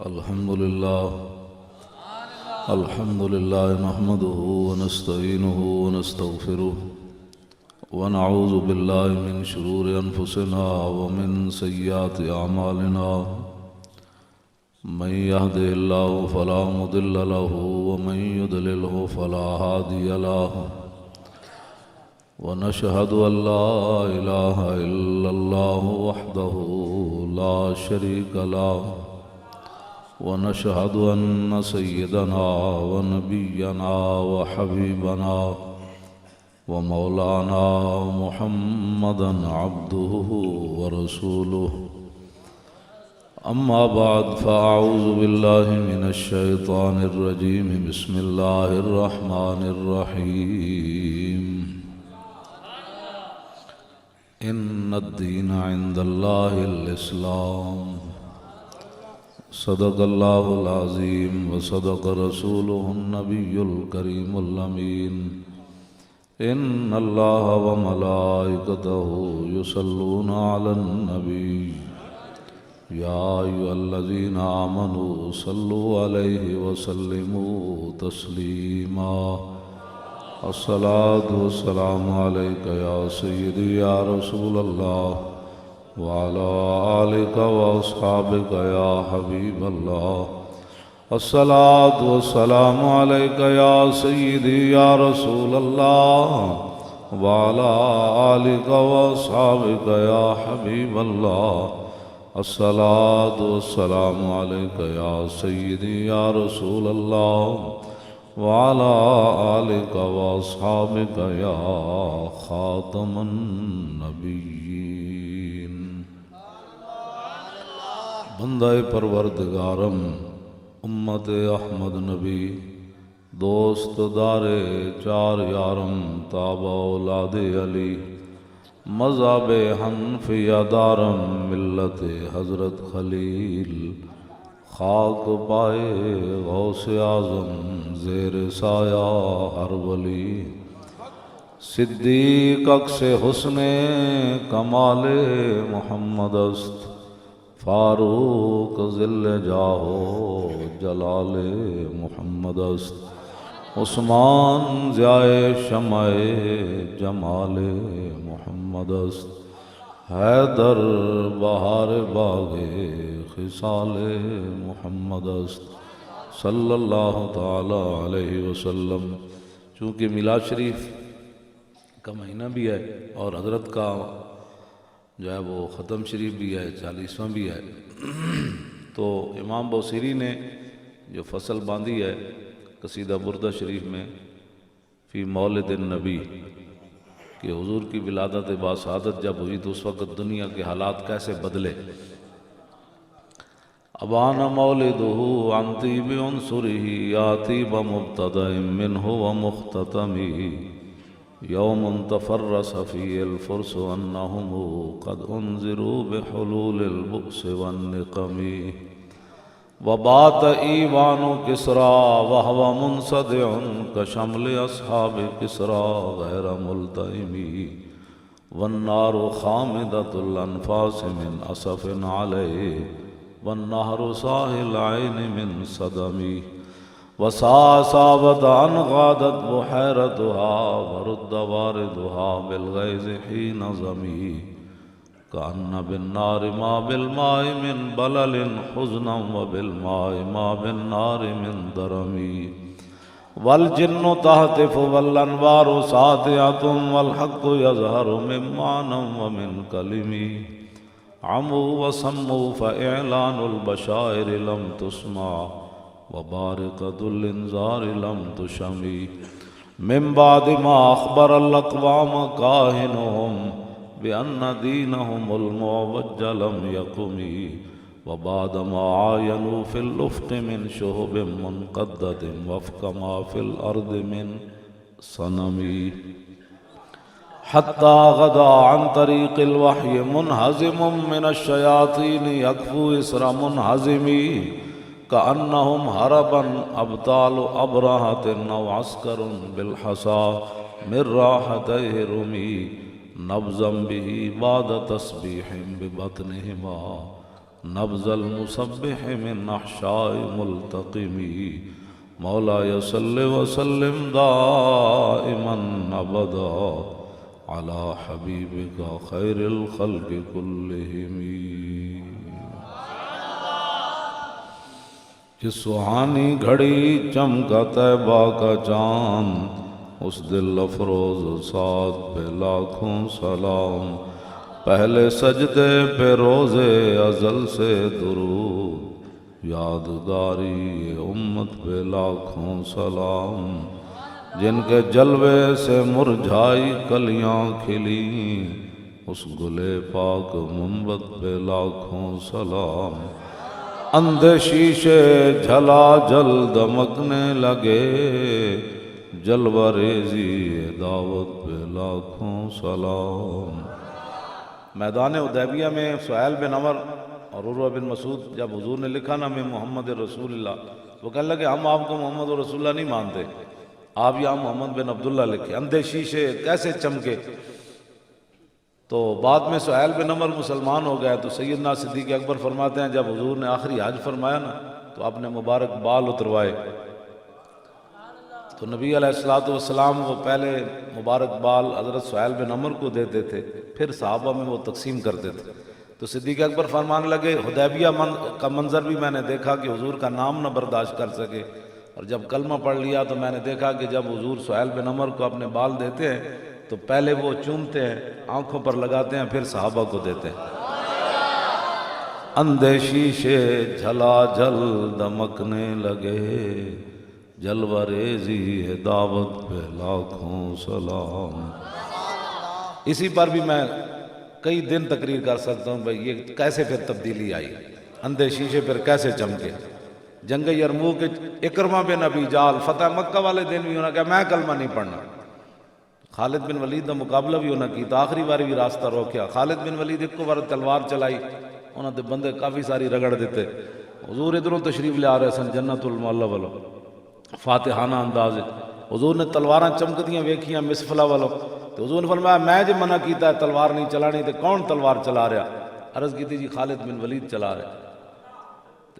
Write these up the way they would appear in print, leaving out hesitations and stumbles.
الحمد لله نحمده ونستعينه ونستغفره ونعوذ بالله من شرور أنفسنا ومن سيئات أعمالنا من يهده الله فلا مضل له ومن يضلله فلا هادي له ونشهد أن لا إله إلا الله وحده لا شريك له ونشهد أن سيدنا ونبينا وحبيبنا ومولانا محمدا عبده ورسوله أما بعد فأعوذ بالله من الشيطان الرجيم بسم الله الرحمن الرحيم إن الدين عند الله الإسلام صدق الله العظيم وصدق رسوله النبي الكريم الأمين إن الله وملائكته يصلون على النبي يا أيها الذين آمنوا صلوا عليه وسلموا تسليما الصلاة والسلام عليك يا سيدي يا رسول الله وعلى آلك وأصحابك يا حبيب الله الصلاة والسلام عليك يا سيدي يا رسول الله وعلى آلك وأصحابك يا حبيب الله الصلاة والسلام عليك يا سيدي يا رسول الله وعلى آلك وأصحابك يا خاتم النبيين بندہ پروردگارم امت احمد نبی دوست دار چار یارم تابع اولاد علی مذہب حنفیہ دارم ملت حضرت خلیل خاک پائے غوث اعظم زیر سایہ ہر ولی صدیق اکس حسن کمال محمد است فاروق ذل جاہو جلال محمد است عثمان ضیائے شمع جمال محمد است حیدر بہار باغ خصال محمد است صلی اللہ تعالی علیہ وسلم۔ چونکہ میلاد شریف کا مہینہ بھی ہے اور حضرت کا جو ہے وہ ختم شریف بھی ہے، 40واں بھی ہے، تو امام بوصیری نے جو فصل باندھی ہے قصیدہ بردہ شریف میں فی مولد النبی کہ حضور کی ولادت باسعادت جب ہوئی تو اس وقت دنیا کے حالات کیسے بدلے۔ ابان مولدہ عن طیب عنصرہ یاتی بمبتدأ منہ ومختتمی یوم تفرس فی الفرس انہم قد انذروا بحلول البؤس والنقم وبات ایوان کسریٰ وہو منصدع کشمل اصحاب کسریٰ غیر ملتئم والنار خامدۃ الانفاس من اسف علیہ والنہر ساحل عین من صدمی وساسابت ان غادت بحیرتها ورد واردها بالغیظ حین ضمی کأن بالنار ما بالماء من بلل حزنا وبالماء ما بالنار من درمی والجن تهتف والانوار ساطعة والحق يظهر من معنى ومن کلمی عموا وصموا فإعلان البشائر لم تسمع وبارقة الانذار لم تشمی من بعد ما أخبر الأقوام كاهنهم بأن دينهم المعوج لم يقم وبعد ما عاينوا في الأفق من شهب منقدة وفق ما في الأرض من صنم حتى غدا عن طريق الوحي منهزم من الشياطين يكفو إسر منهزم كأنهم هربا أبطال أبرهة أو عسكر بالحصى من راحتيه رمي نبزا به بعد تسبيح ببطنهما نبض المسبح من احشاء ملتقمی مولاي صل وسلم دائما ابدا على حبيبك خير الخلق كلهم کہ سہانی گھڑی چمکا طیبہ کا چاند اس دل افروز سعد پہ لاکھوں سلام پہلے سجدے پہ روزے ازل سے درود یادگاری امت پہ لاکھوں سلام جن کے جلوے سے مرجھائی کلیاں کھلی اس گلے پاک منبت پہ لاکھوں سلام اندھے شیشے جھلا جل دمکنے لگے جلوہ ریزی دعوت پہ لاکھوں سلام میدان حدیبیہ میں سہیل بن عمر اور عروہ بن مسعود جب حضور نے لکھا نا میں محمد رسول اللہ وہ کہنے لگے ہم آپ کو محمد رسول اللہ نہیں مانتے آپ یہاں محمد بن عبداللہ لکھے اندھے شیشے کیسے چمکے تو بعد میں سہیل بن عمر مسلمان ہو گیا تو سیدنا صدیق اکبر فرماتے ہیں جب حضور نے آخری حج فرمایا نا تو آپ نے مبارک بال اتروائے تو نبی علیہ السلام وہ پہلے مبارک بال حضرت سہیل بن عمر کو دیتے تھے پھر صحابہ میں وہ تقسیم کرتے تھے تو صدیق اکبر فرمانے لگے حدیبیہ کا منظر بھی میں نے دیکھا کہ حضور کا نام نہ برداشت کر سکے اور جب کلمہ پڑھ لیا تو میں نے دیکھا کہ جب حضور سہیل بن عمر کو اپنے بال دیتے ہیں تو پہلے وہ چومتے ہیں آنکھوں پر لگاتے ہیں پھر صحابہ کو دیتے ہیں اندھے شیشے جھلا جھل دمکنے لگے جلوہ ریزی ہے دعوت پہ لاکھوں سلام اسی پر بھی میں کئی دن تقریر کر سکتا ہوں بھئی یہ کیسے پھر تبدیلی آئی اندھے شیشے پھر کیسے چمکے جنگ یرموک اکرمہ بن ابی جال فتح مکہ والے دن بھی انہوں نے کہا میں کلمہ نہیں پڑھنا خالد بن ولید کا مقابلہ بھی انہوں نے کی تو آخری باری بھی راستہ روکیا خالد بن ولید ایک کو بار تلوار چلائی انہوں نے بندے کافی ساری رگڑ دیتے حضور ادھروں تشریف لے آ رہے سن جنت المعلی والو فاتحانہ انداز حضور نے تلواراں چمکدیاں ویکھیاں مسفلہ والو تو حضور نے فرمایا میں جو منع کیتا ہے تلوار نہیں چلانی تو کون تلوار چلا رہا عرض کی تھی جی خالد بن ولید چلا رہا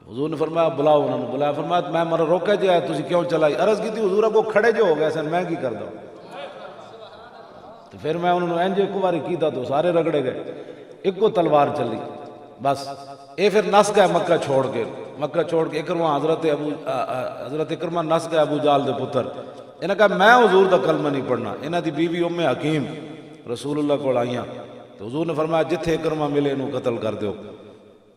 حضور نے فرمایا بلاؤ انہوں نے بلایا فرمایا میں مرا روکے جائے تجھے کیوں چلائی عرض کی تھی حضور کو کھڑے جو ہو گئے سن میں کی کر دوں تو پھر میں انہوں نے انجے کو باری کیتا تو سارے رگڑے گئے ایک کو تلوار چلی بس اے پھر نس گئے مکہ چھوڑ کے اکرمہ حضرت اکرمہ نس گئے ابو جال دے پتر انہوں نے کہا میں حضور دا کلمہ نہیں پڑھنا انہوں دی بیوی ام حکیم رسول اللہ کو آئیاں تو حضور نے فرمایا جتھے اکرمہ ملے انہوں قتل کر دیو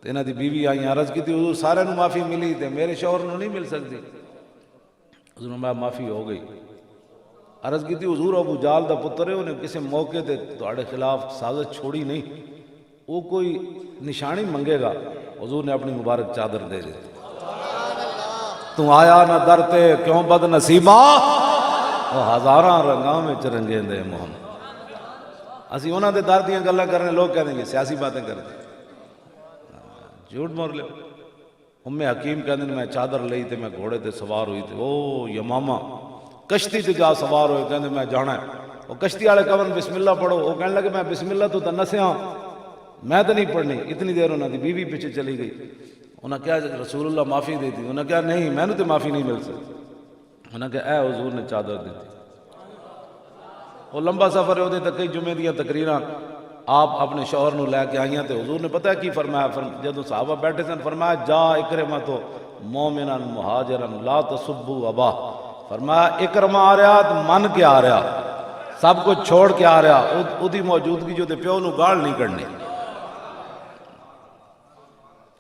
تو انہوں دی بیوی آئیاں عرض کی تھی حضور سارے نو معافی ملی تے میرے شوہر نو نہیں مل سکتی حضور نے فرمایا معافی ہو گئی عرض کی تھی حضور ابو جال دا پتر ہے انہیں کسی موقع تے تہاڈے خلاف سازش چھوڑی نہیں وہ کوئی نشانی منگے گا حضور نے اپنی مبارک چادر دے دی تو آیا نہ درتے کیوں بد نصیبہ وہ ہزاراں رنگاں میں چرنگے دے محمد اسی انہاں دے در دیاں گلاں کرنے لوگ کہہ دیں گے سیاسی باتیں کرتے جھوٹ مور لے ام حکیم کہہ دیں میں چادر لئی تے میں گھوڑے تے سوار ہوئی تے او یمامہ کشتی تے جا سوار ہوئے کہنے میں جانا ہے وہ کشتی والے کہن بسم اللہ پڑھو وہ کہنے لگے میں بسم اللہ تو نسیاں میں تو نہیں پڑھنی اتنی دیر انہوں نے بیوی پیچھے چلی گئی انہوں نے کہا رسول اللہ معافی دی تھی انہوں نے کہا نہیں میں نے تو معافی نہیں مل سکتی انہوں نے کہا اے حضور نے چادر دی تھی وہ لمبا سفر ہے وہ تک کئی جمعے دیا تقریراں آپ اپنے شوہر نو لے کے آئیاں تے حضور نے پتہ کی فرمایا جب صحابہ بیٹھے سن فرمایا جا اکرمہ تو مومناً مہاجراً لا تسبوا ابا فرمایا اکرمہ آ رہا تو من کے آ رہا سب کچھ چھوڑ کے آ رہا ادھی موجودگی جو تے پیو نو گال نہیں کرنی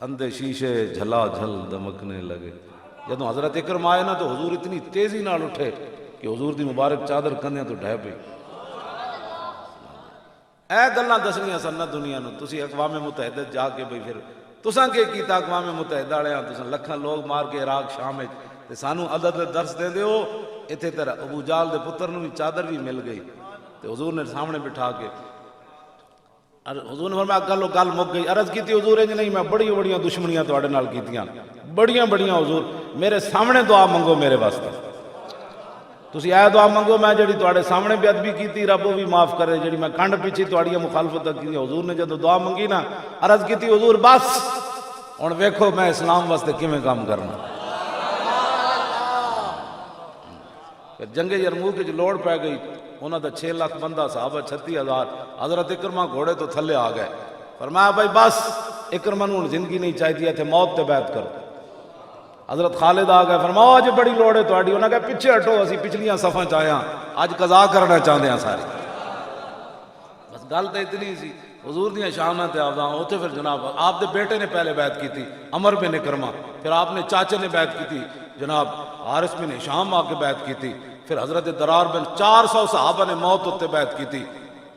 اندھے شیشے جھلا جھل دمکنے لگے جدوں حضرت اکرم آئے نا تو حضور اتنی تیزی نال اٹھے کہ حضور دی مبارک چادر کندیاں تو ڈھہ پئی اے گلاں دسنیاں سن نہ دنیا نو تسی اقوام متحدہ جا کے بھئی پھر تساں کے کیتا اقوام متحدہ والے تساں لکھاں لوگ مار کے عراق شام وچ تے سانو عدد درس دے دیو ایتھے تیرا ابو جال دے پتر نو بھی چادر بھی مل گئی تے حضور نے سامنے بٹھا کے حضور نے فرمایا گل گل مک گئی عرض کی تھی حضور انج نہیں میں بڑیاں دشمنیاں تواڈے نال کیتیاں بڑیاں حضور میرے سامنے دعا منگو میرے واسطے تسی اے دعا منگو میں جڑی تواڈے سامنے بے ادبی کیتی رب وہ بھی معاف کرے جڑی میں کنڈ پیچھے تواڈیاں مخالفت کی حضور نے جدوں دعا منگی نا عرض کی تھی حضور بس ہن ویکھو میں اسلام واسطے کیویں کام کرنا. پھر جنگ یرموک وچ لوڑ پی گئی، انہاں دا 6 لاکھ بندہ، صحابہ 36,000. حضرت اکرمہ گھوڑے تو تھلے آ گئے. فرمایا بھائی بس، اکرمہ نوں زندگی نہیں چاہیے تھے، موت تے بیعت کرو. حضرت خالد آ گئے، فرمایا اج بڑی لوڑ ہے تہاڈی. انہاں کہا پیچھے ہٹو، اسی پچھلیاں صفاں چ آئے ہاں، اج قضا کرنا چاہندے ہاں سارے. بس گل تو اتنی سی. حضور دیاں شاناں تے آوازاں اوتھے. پھر جناب آپ دے بیٹے نے پہلے بیعت کی تھی، عمر بن اکرمہ. پھر آپ نے چاچے نے بیعت کی تھی، جناب حارث بن ہشام آ کے بیعت کی تھی. پھر حضرت درار بن 400 صحابہ نے موت اتنے بیعت کی تھی.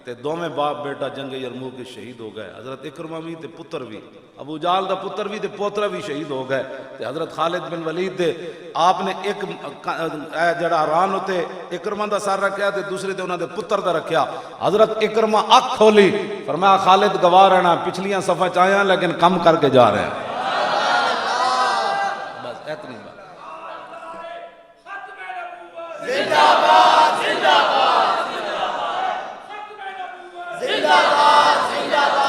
تے دوویں باپ بیٹا جنگ یرموک کے شہید ہو گئے. حضرت اکرمہ بھی تے پتر بھی، ابو جہل دا پتر بھی تے پوترا بھی شہید ہو گئے. تے حضرت خالد بن ولید دے آپ نے ایک جڑا ران ہوتے اکرمہ دا سر رکھیا تے دوسرے تے انہاں دے پتر دا رکھیا. حضرت اکرمہ اکھ کھولی، فرمایا خالد گواہ رہنا، پچھلیاں صفحہ چاہیاں لیکن کم کر کے جا رہے ہیں. بس اتنی بات.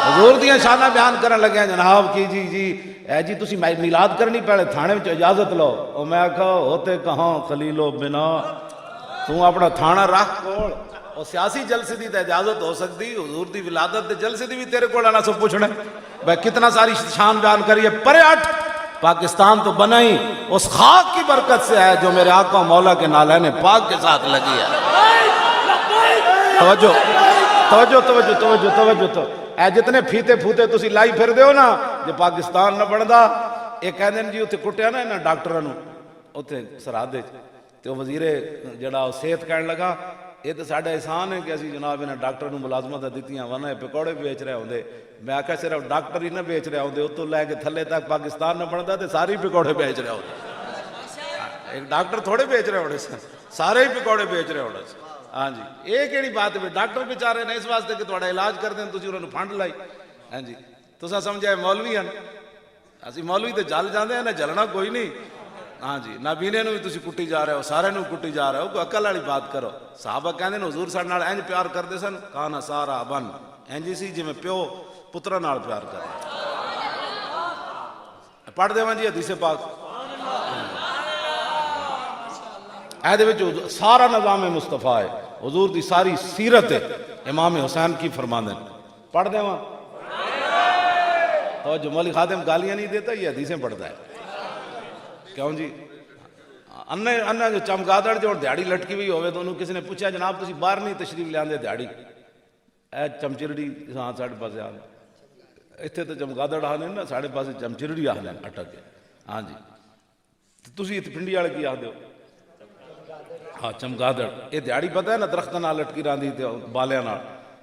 حضور دیاں شاناں بیان کرن لگے جناب کی جی تسی میلاد کرنی پہلے تھانے میں اجازت لو. او میں کہا ہوتے کہاں خلیلو بنا، تو اپنا تھانہ رکھ کول. اور سیاسی جلسے دی تے اجازت ہو سکتی، حضور دی ولادت دے جلسے دی بھی تیرے کول آنا سب پوچھنا. بھائی کتنا ساری شان بیان کریے، پرے ہٹ. پاکستان تو بنا ہی اس خاک کی برکت سے ہے جو میرے آقا مولا کے نالین پاک کے ساتھ لگی ہے. توجہ توجہ توجہ توجہ توجہ تو اے جتنے پھیتے پھوتے تسی لائی پھر دیو نا، جو پاکستان نہ بندا. یہ کہندے جی اتنے کٹیا نا انہاں ڈاکٹراں نوں اتنے سرحد تے وزیر جڑا صحت کہن لگا یہ تو ساڈا احسان ہے کہ اسی جناب انہاں ڈاکٹر نوں ملازمت دتیاں ورنہ پکوڑے بیچ رہے ہوندے. میں آکھیا صرف ڈاکٹر ہی نہ بیچ رہے ہوندے، اتوں لے کے تھلے تک پاکستان نہ بندا تے سارے پکوڑے بیچ رہے ہوندے. ایک ڈاکٹر تھوڑے بیچ رہے ہونے سن، سارے ہی پکوڑے بیچ رہے ہونے سن. ہاں جی یہ کیڑی بات ہے؟ ڈاکٹر بیچارے نے اس واسطے کہ تہاڈا علاج کر دین، تسی انہاں نوں پھنڈ لائی. ہاں جی تساں سمجھا مولوی ہیں، اسی مولوی تے جل جاندے ہیں، نہ جلنا کوئی نہیں. ہاں جی نابینے نوں بھی تسی کٹی جا رہے ہو، سارے نوں کٹی جا رہے ہو. کوئی عقل والی بات کرو. صحابہ کہندے نے حضور ساڈے نال انج پیار کردے سن، کانا سارا بن انج سی جویں پیو پتراں نال پیار کردا. پڑھ دیواں جی حدیث پاک. اے وچ سارا نظام مصطفیٰ ہے، حضور دی ساری سیرت ہے. امام حسین کی فرماندے پڑھ دیواں. توجہ مولوی خادم گالیاں نہیں دیتا، یہ حدیثیں پڑھتا ہے. کیوں جی انہ جو چمگادڑ جو دیہڑی لٹکی ہوئی ہوئے تو انہوں کسی نے پوچھا جناب تسی باہر نہیں تشریف لے آندے دیہڑی؟ اے چمچرڑی ہاں ساڑھے پاسے آنے اتنے تو چمگادڑ آنے نا، ساڑھے پاسے چمچرڑی آنے اٹک کے. ہاں جی تسی اتنے پنڈی والے کی آدھے ہو؟ ہاں چمگادڑ. یہ دیہڑی پتہ ہے نا درخت نال لٹکی راندی تے بالیاں نال،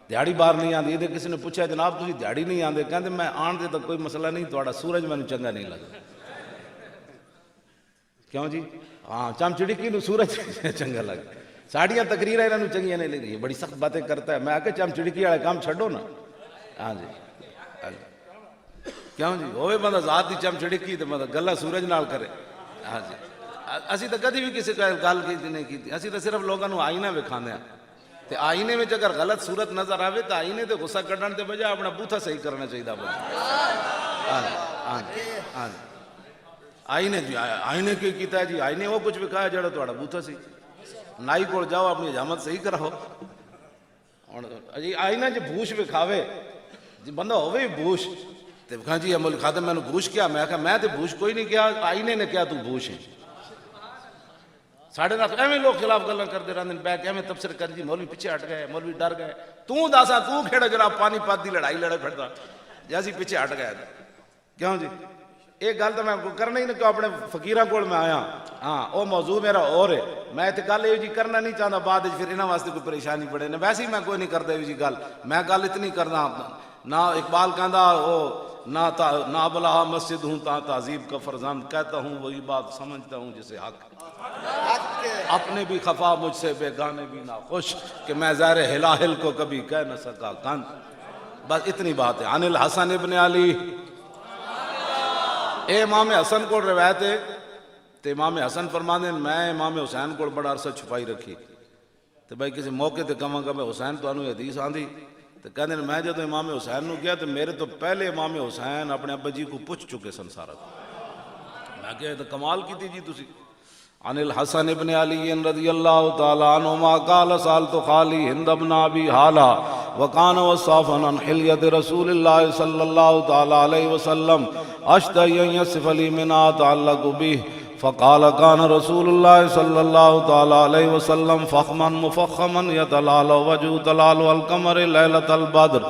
دیہڑی باہر نہیں آندی. یہ کسی نے پوچھا جناب تسی دیہڑی نہیں آندے؟ کہندے میں آن دے تو کوئی مسئلہ نہیں، تہاڈا سورج مینوں چنگا نہیں لگدا. کیوں جی؟ ہاں چمچڑکی نو سورج چنگا لگتا. ساڑیاں تقریریں انہوں چنگیاں نہیں لگی، بڑی سخت باتیں کرتا ہے. میں آ کے چمچڑکی والے کام چھڈو نا. ہاں جی کیوں جی ہوئے بندہ ذات دی چمچڑکی تو مطلب گلا سورج نال کرے. ہاں جی اسی تو کدی بھی کسی کا گل کی نہیں کی، اسی تو صرف لوگوں کو آئینہ وکھانے ہیں. تے آئینے میں اگر غلط صورت نظر آوے تو آئینے تے غصہ کڈن تے بجائے اپنا بوتھا صحیح کرنا چاہیے. ہاں جی ہاں جی آئینے جی آئینے کی کیتا ہے جی؟ آئینے وہ کچھ وکھایا جڑا تہاڈا بوتھا سی. نائی کول جاؤ اپنی حجامت صحیح کراؤ. آئینہ جی بھوش وکھاوے جی بندہ ہوئے بھوش تے کہاں جی مولوی خادم میں نے بھوش کیا؟ میں کہا میں تے بھوش کوئی نہیں کیا، آئینے نے کیا تو بھوش ہے. ساڑھے نال ایویں لوگ خلاف گلاں کردے رہندے نے، بیٹھ کے ایویں تبصرے کر جی مولوی پیچھے ہٹ گئے، مولوی ڈر گئے. تو داسا تو کھیڑا جناب پانی پات دی لڑائی لڑے پھردا جیسی پیچھے ہٹ گئے. کیوں جی ایک گل تو میں کرنا ہی نہیں کہ اپنے فقیراں کول میں آیا. ہاں وہ موضوع میرا اور ہے، میں تے گل یہ جی کرنا نہیں چاہتا بعد پھر انہاں واسطے کوئی پریشانی پڑے نا. ویسے ہی میں کوئی نہیں کردا یہ جی گل، میں گل اتنی کرنا. نہ اقبال کہندا وہ نہ بلا مسجد ہوں تا تعذیب کا فرزند، کہتا ہوں وہی بات سمجھتا ہوں جسے حق. اپنے بھی خفا مجھ سے بیگانے بھی نہ خوش، کہ میں زہر ہلاہل کو کبھی کہہ نہ سکا کند. بس اتنی بات ہے. عن الحسن ابن علی، اے امام حسن کو روایت ہے تو امام حسن فرماندے میں امام حسین کو بڑا عرصہ چھپائی رکھی. تو بھائی کسی موقع تے کہاں گا میں حسین تو انہوں حدیث آندھی تو کہتے ہیں میں جب امام حسین نو گیا تو میرے تو پہلے امام حسین اپنے ابا جی کو پوچھ چکے سن سارا. میں کہا تو کمال کی تھی جی تسی. عن الحسن ابن علی رضی اللہ تعالی عنہما قال سألت خالی ہند بن ابی حالہ وکان وصافا عن حلیت رسول اللہ صلی اللہ تعالی علیہ وسلم اشتہی ان یصف لی ما اتعلق به فقال كان رسول الله صلى الله تعالى عليه وسلم فخما مفخما يتلال وجه تلال القمر ليلة البدر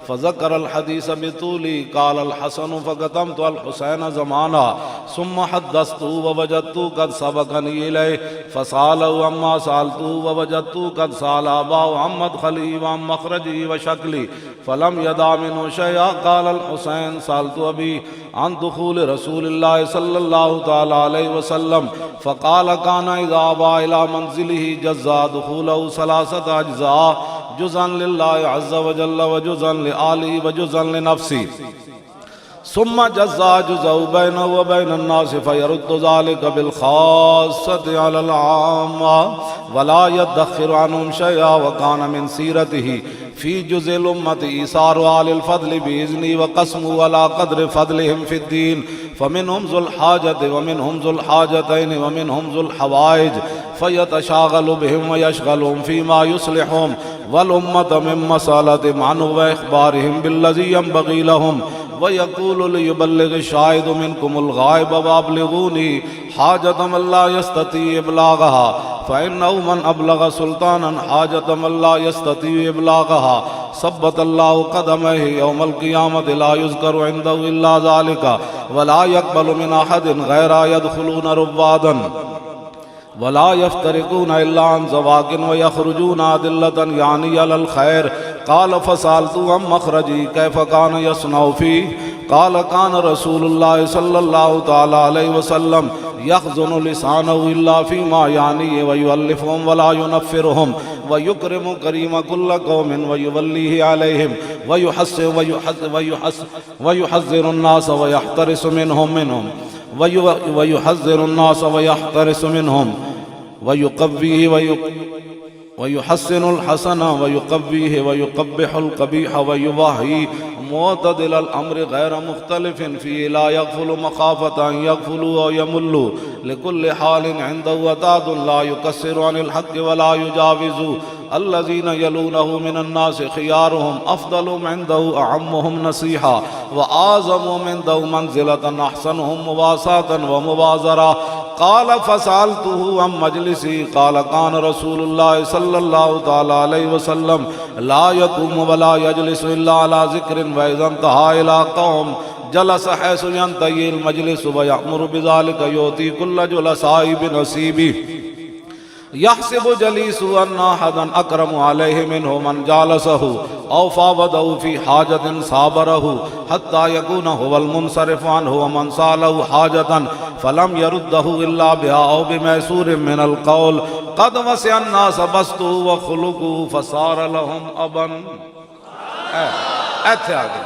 فذكر الحديث بطولي. قال الحسن فقدمت الحسين زمانا ثم حدثته ووجدته قد سبقني إليه فسأله عما سألته ووجدته قد سأل أباه عن مدخلي وعن مخرجي وشكلي فلم يدع منه شيئا. قال الحسين سألت أبي عن دخول رسول الله صلى الله تعالى عليه وسلم فقال كان إذا أبى إلى منزله جزا دخوله 3 أجزاء جزءا لله عز وجل وجزءا لآله وجزءا لنفسه ثم جزا جزء بينه وبين الناس فيرد ذلك بالخاصة على العامة ولا يدخر عنهم شيئا. وكان من سيرته في جزء الأمة إيثار آل الفضل بإذنه وقسمه على قدر فضلهم في الدين فمنهم ذو الحاجة ومنهم ذو الحاجتين ومنهم ذو الحوائج فيتشاغل بهم ويشغلهم فيما يصلحهم والأمة من مسألة عنه وإخبارهم بالذي ينبغي لهم ويقول ليبلغ الشاهد منكم الغائب وابلغوني حاجة من لا يستطيع إبلاغها فإنه من أبلغ سلطانا حاجة من لا يستطيع إبلاغها ثبت الله قدمه يوم القيامة لا يذكر عنده إلا ذلك ولا يقبل من أحد غير يدخلون ربادا ولا يفترقون إلا عن زواج ويخرجون أدلة يعني على الخير. قال فسألت عن مخرجي كيف كان يصنع فيه قال كان رسول الله صلى الله تعالى عليه وسلم يخزن لسانه إلا فيما يعنيه ويؤلفهم ولا ينفرهم ويكرم كريم كل قوم ويوليه عليهم ويحذر الناس ويحترس منهم ويحذر الناس ويحترس منهم ويقويه ويحسن الحسن ويقويه ويقبح القبيح ويوahي معتدل الأمر غير مختلف فيه لا يغفل مخافة أن يغفلوا أو يملوا لكل حال عنده وداد لا يكسر عن الحق ولا يجاوز. الذين يلونه من الناس خيارهم أفضلهم عنده أعمهم نصيحة وأعظمهم عنده منزلة أحسنهم مواساة ومبازرة. قال فسألته عن مجلسي قال كان رسول الله صلى الله تعالى عليه وسلم لا يقوم ولا يجلس إلا على ذكر وإذا انتهى إلى قوم جلس حيث ينتهي المجلس ويأمر بذلك يؤتي كل جلساء بنصيبه. يحسب جليس أن أحدا أكرم عليه منه من جالسه أو فاوضه في حاجة صابره حتى يكون هو المنصرف عنه ومن سأله حاجة فلم يرده إلا بها أو بميسور من القول قد وسع الناس بسطه وخلقه فصار لهم أبا. ایتھے آگے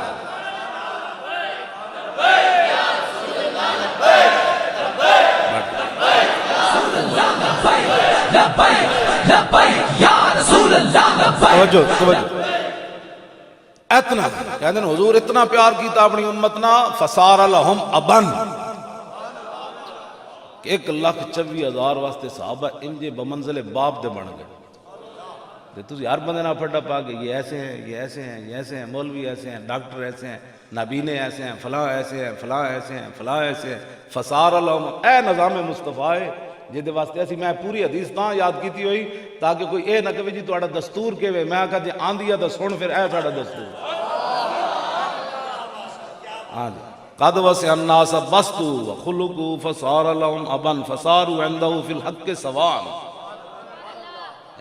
اتنا کہتے ہیں حضور اتنا پیار کیتا اپنی امتنا فصار لہم ابن کہ 1,24,000 واسطے صحابہ انجے بمنزل باپ دے بن گئے. تو ہر بندے نہ پھٹا پا کہ یہ ایسے ہیں یہ ایسے ہیں یہ ایسے ہیں مولوی ایسے ہیں ڈاکٹر ایسے ہیں نابینے ایسے ہیں فلاں ایسے ہیں فلاں ایسے ہیں فلاں ایسے ہیں فصار لہم. اے نظام مصطفیٰ جہدے واسطے اسی میں پوری حدیث تاں یاد کیتی ہوئی تاکہ کوئی اے نہ کہے جی تہاڈا دستور کیویں میں کہا جی آندی ہے تے سن پھر اے ساڈا دستور. ہاں جی قد وسع الناس بسطوا وخلقوا فصار لهم ابا فصاروا عنده في الحق سواء.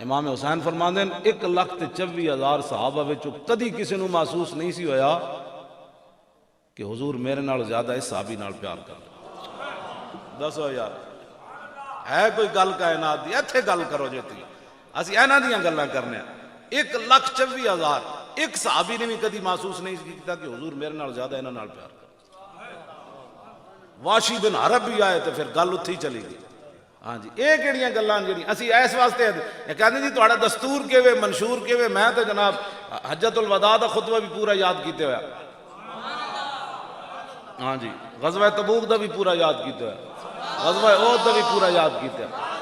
امام حسین فرماندے 1,24,000 صحابہ وچوں کدی کسی نو محسوس نہیں سی ہویا کہ حضور میرے نال زیادہ اس صحابی نال پیار کر. دسو یار ہے کوئی گل کائنات دی ایتھے گل کرو جے تی اسی اینا دیاں گلاں کرنے 1,24,000 ایک صحابی نے بھی کدی محسوس نہیں کیتا کہ حضور میرے نال زیادہ انہاں نال پیار کر. واشی بن حرب بھی آئے تو پھر گل اتھی چلی گئی. ہاں جی یہ کہڑیاں گلاں جڑیاں اسی اس واسطے کہندے جی تہاڈا دستور کیویں منشور کیویں میں تے جناب حجۃ الوداع دا خطبہ بھی پورا یاد کیتے ہویا ہاں جی غزوہ تبوک دا بھی پورا یاد کیتے ہویا غزوہ احد دا بھی پورا یاد کیتے ہویا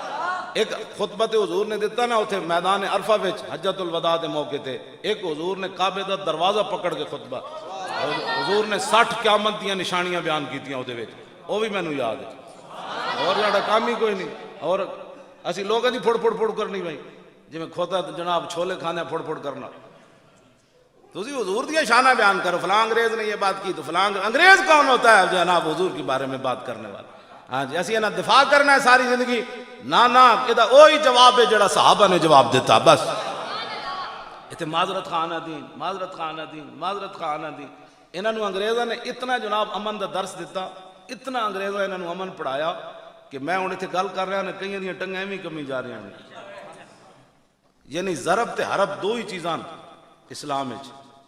ایک خطبہ تے حضور نے دیتا نا اتھے میدان عرفہ وچ حجۃ الوداع دے موقع تے ایک حضور نے کعبے دا دروازہ پکڑ کے خطبہ حضور نے 60 قیامت دیاں نشانیاں بیان کیتیاں او دے وچ او بھی مینوں یاد ہے اور جڑا کام ہی کوئی نہیں اور اسی لوگاں دی پھڑ پھڑ کرنی بھائی جی میں کھوتا جناب چھولے کھانے پھڑ کرنا تو حضور دیا شانہ بیان کرو فلاں انگریز نے یہ بات کی تو فلاں انگریز کون ہوتا ہے جناب حضور کے بارے میں بات کرنے والا ہاں جی اسی نہ دفاع کرنا ہے ساری زندگی نہ یہ وہی جواب ہے جڑا صحابہ نے جواب دیتا بس اتنے معذرت خانہ دین معذرت خانہ دین معذرت خانہ دین انہوں نے انگریزوں نے اتنا جناب امن دا درس دیتا اتنا انگریزوں نے انہوں نے امن پڑھایا کہ میں ہوں اتنے گل کر رہا ہوں کئی دیا ٹنگیں ایویں کمی جا رہی ہیں یعنی ضرب تے حرب دو ہی چیزاں اسلام میں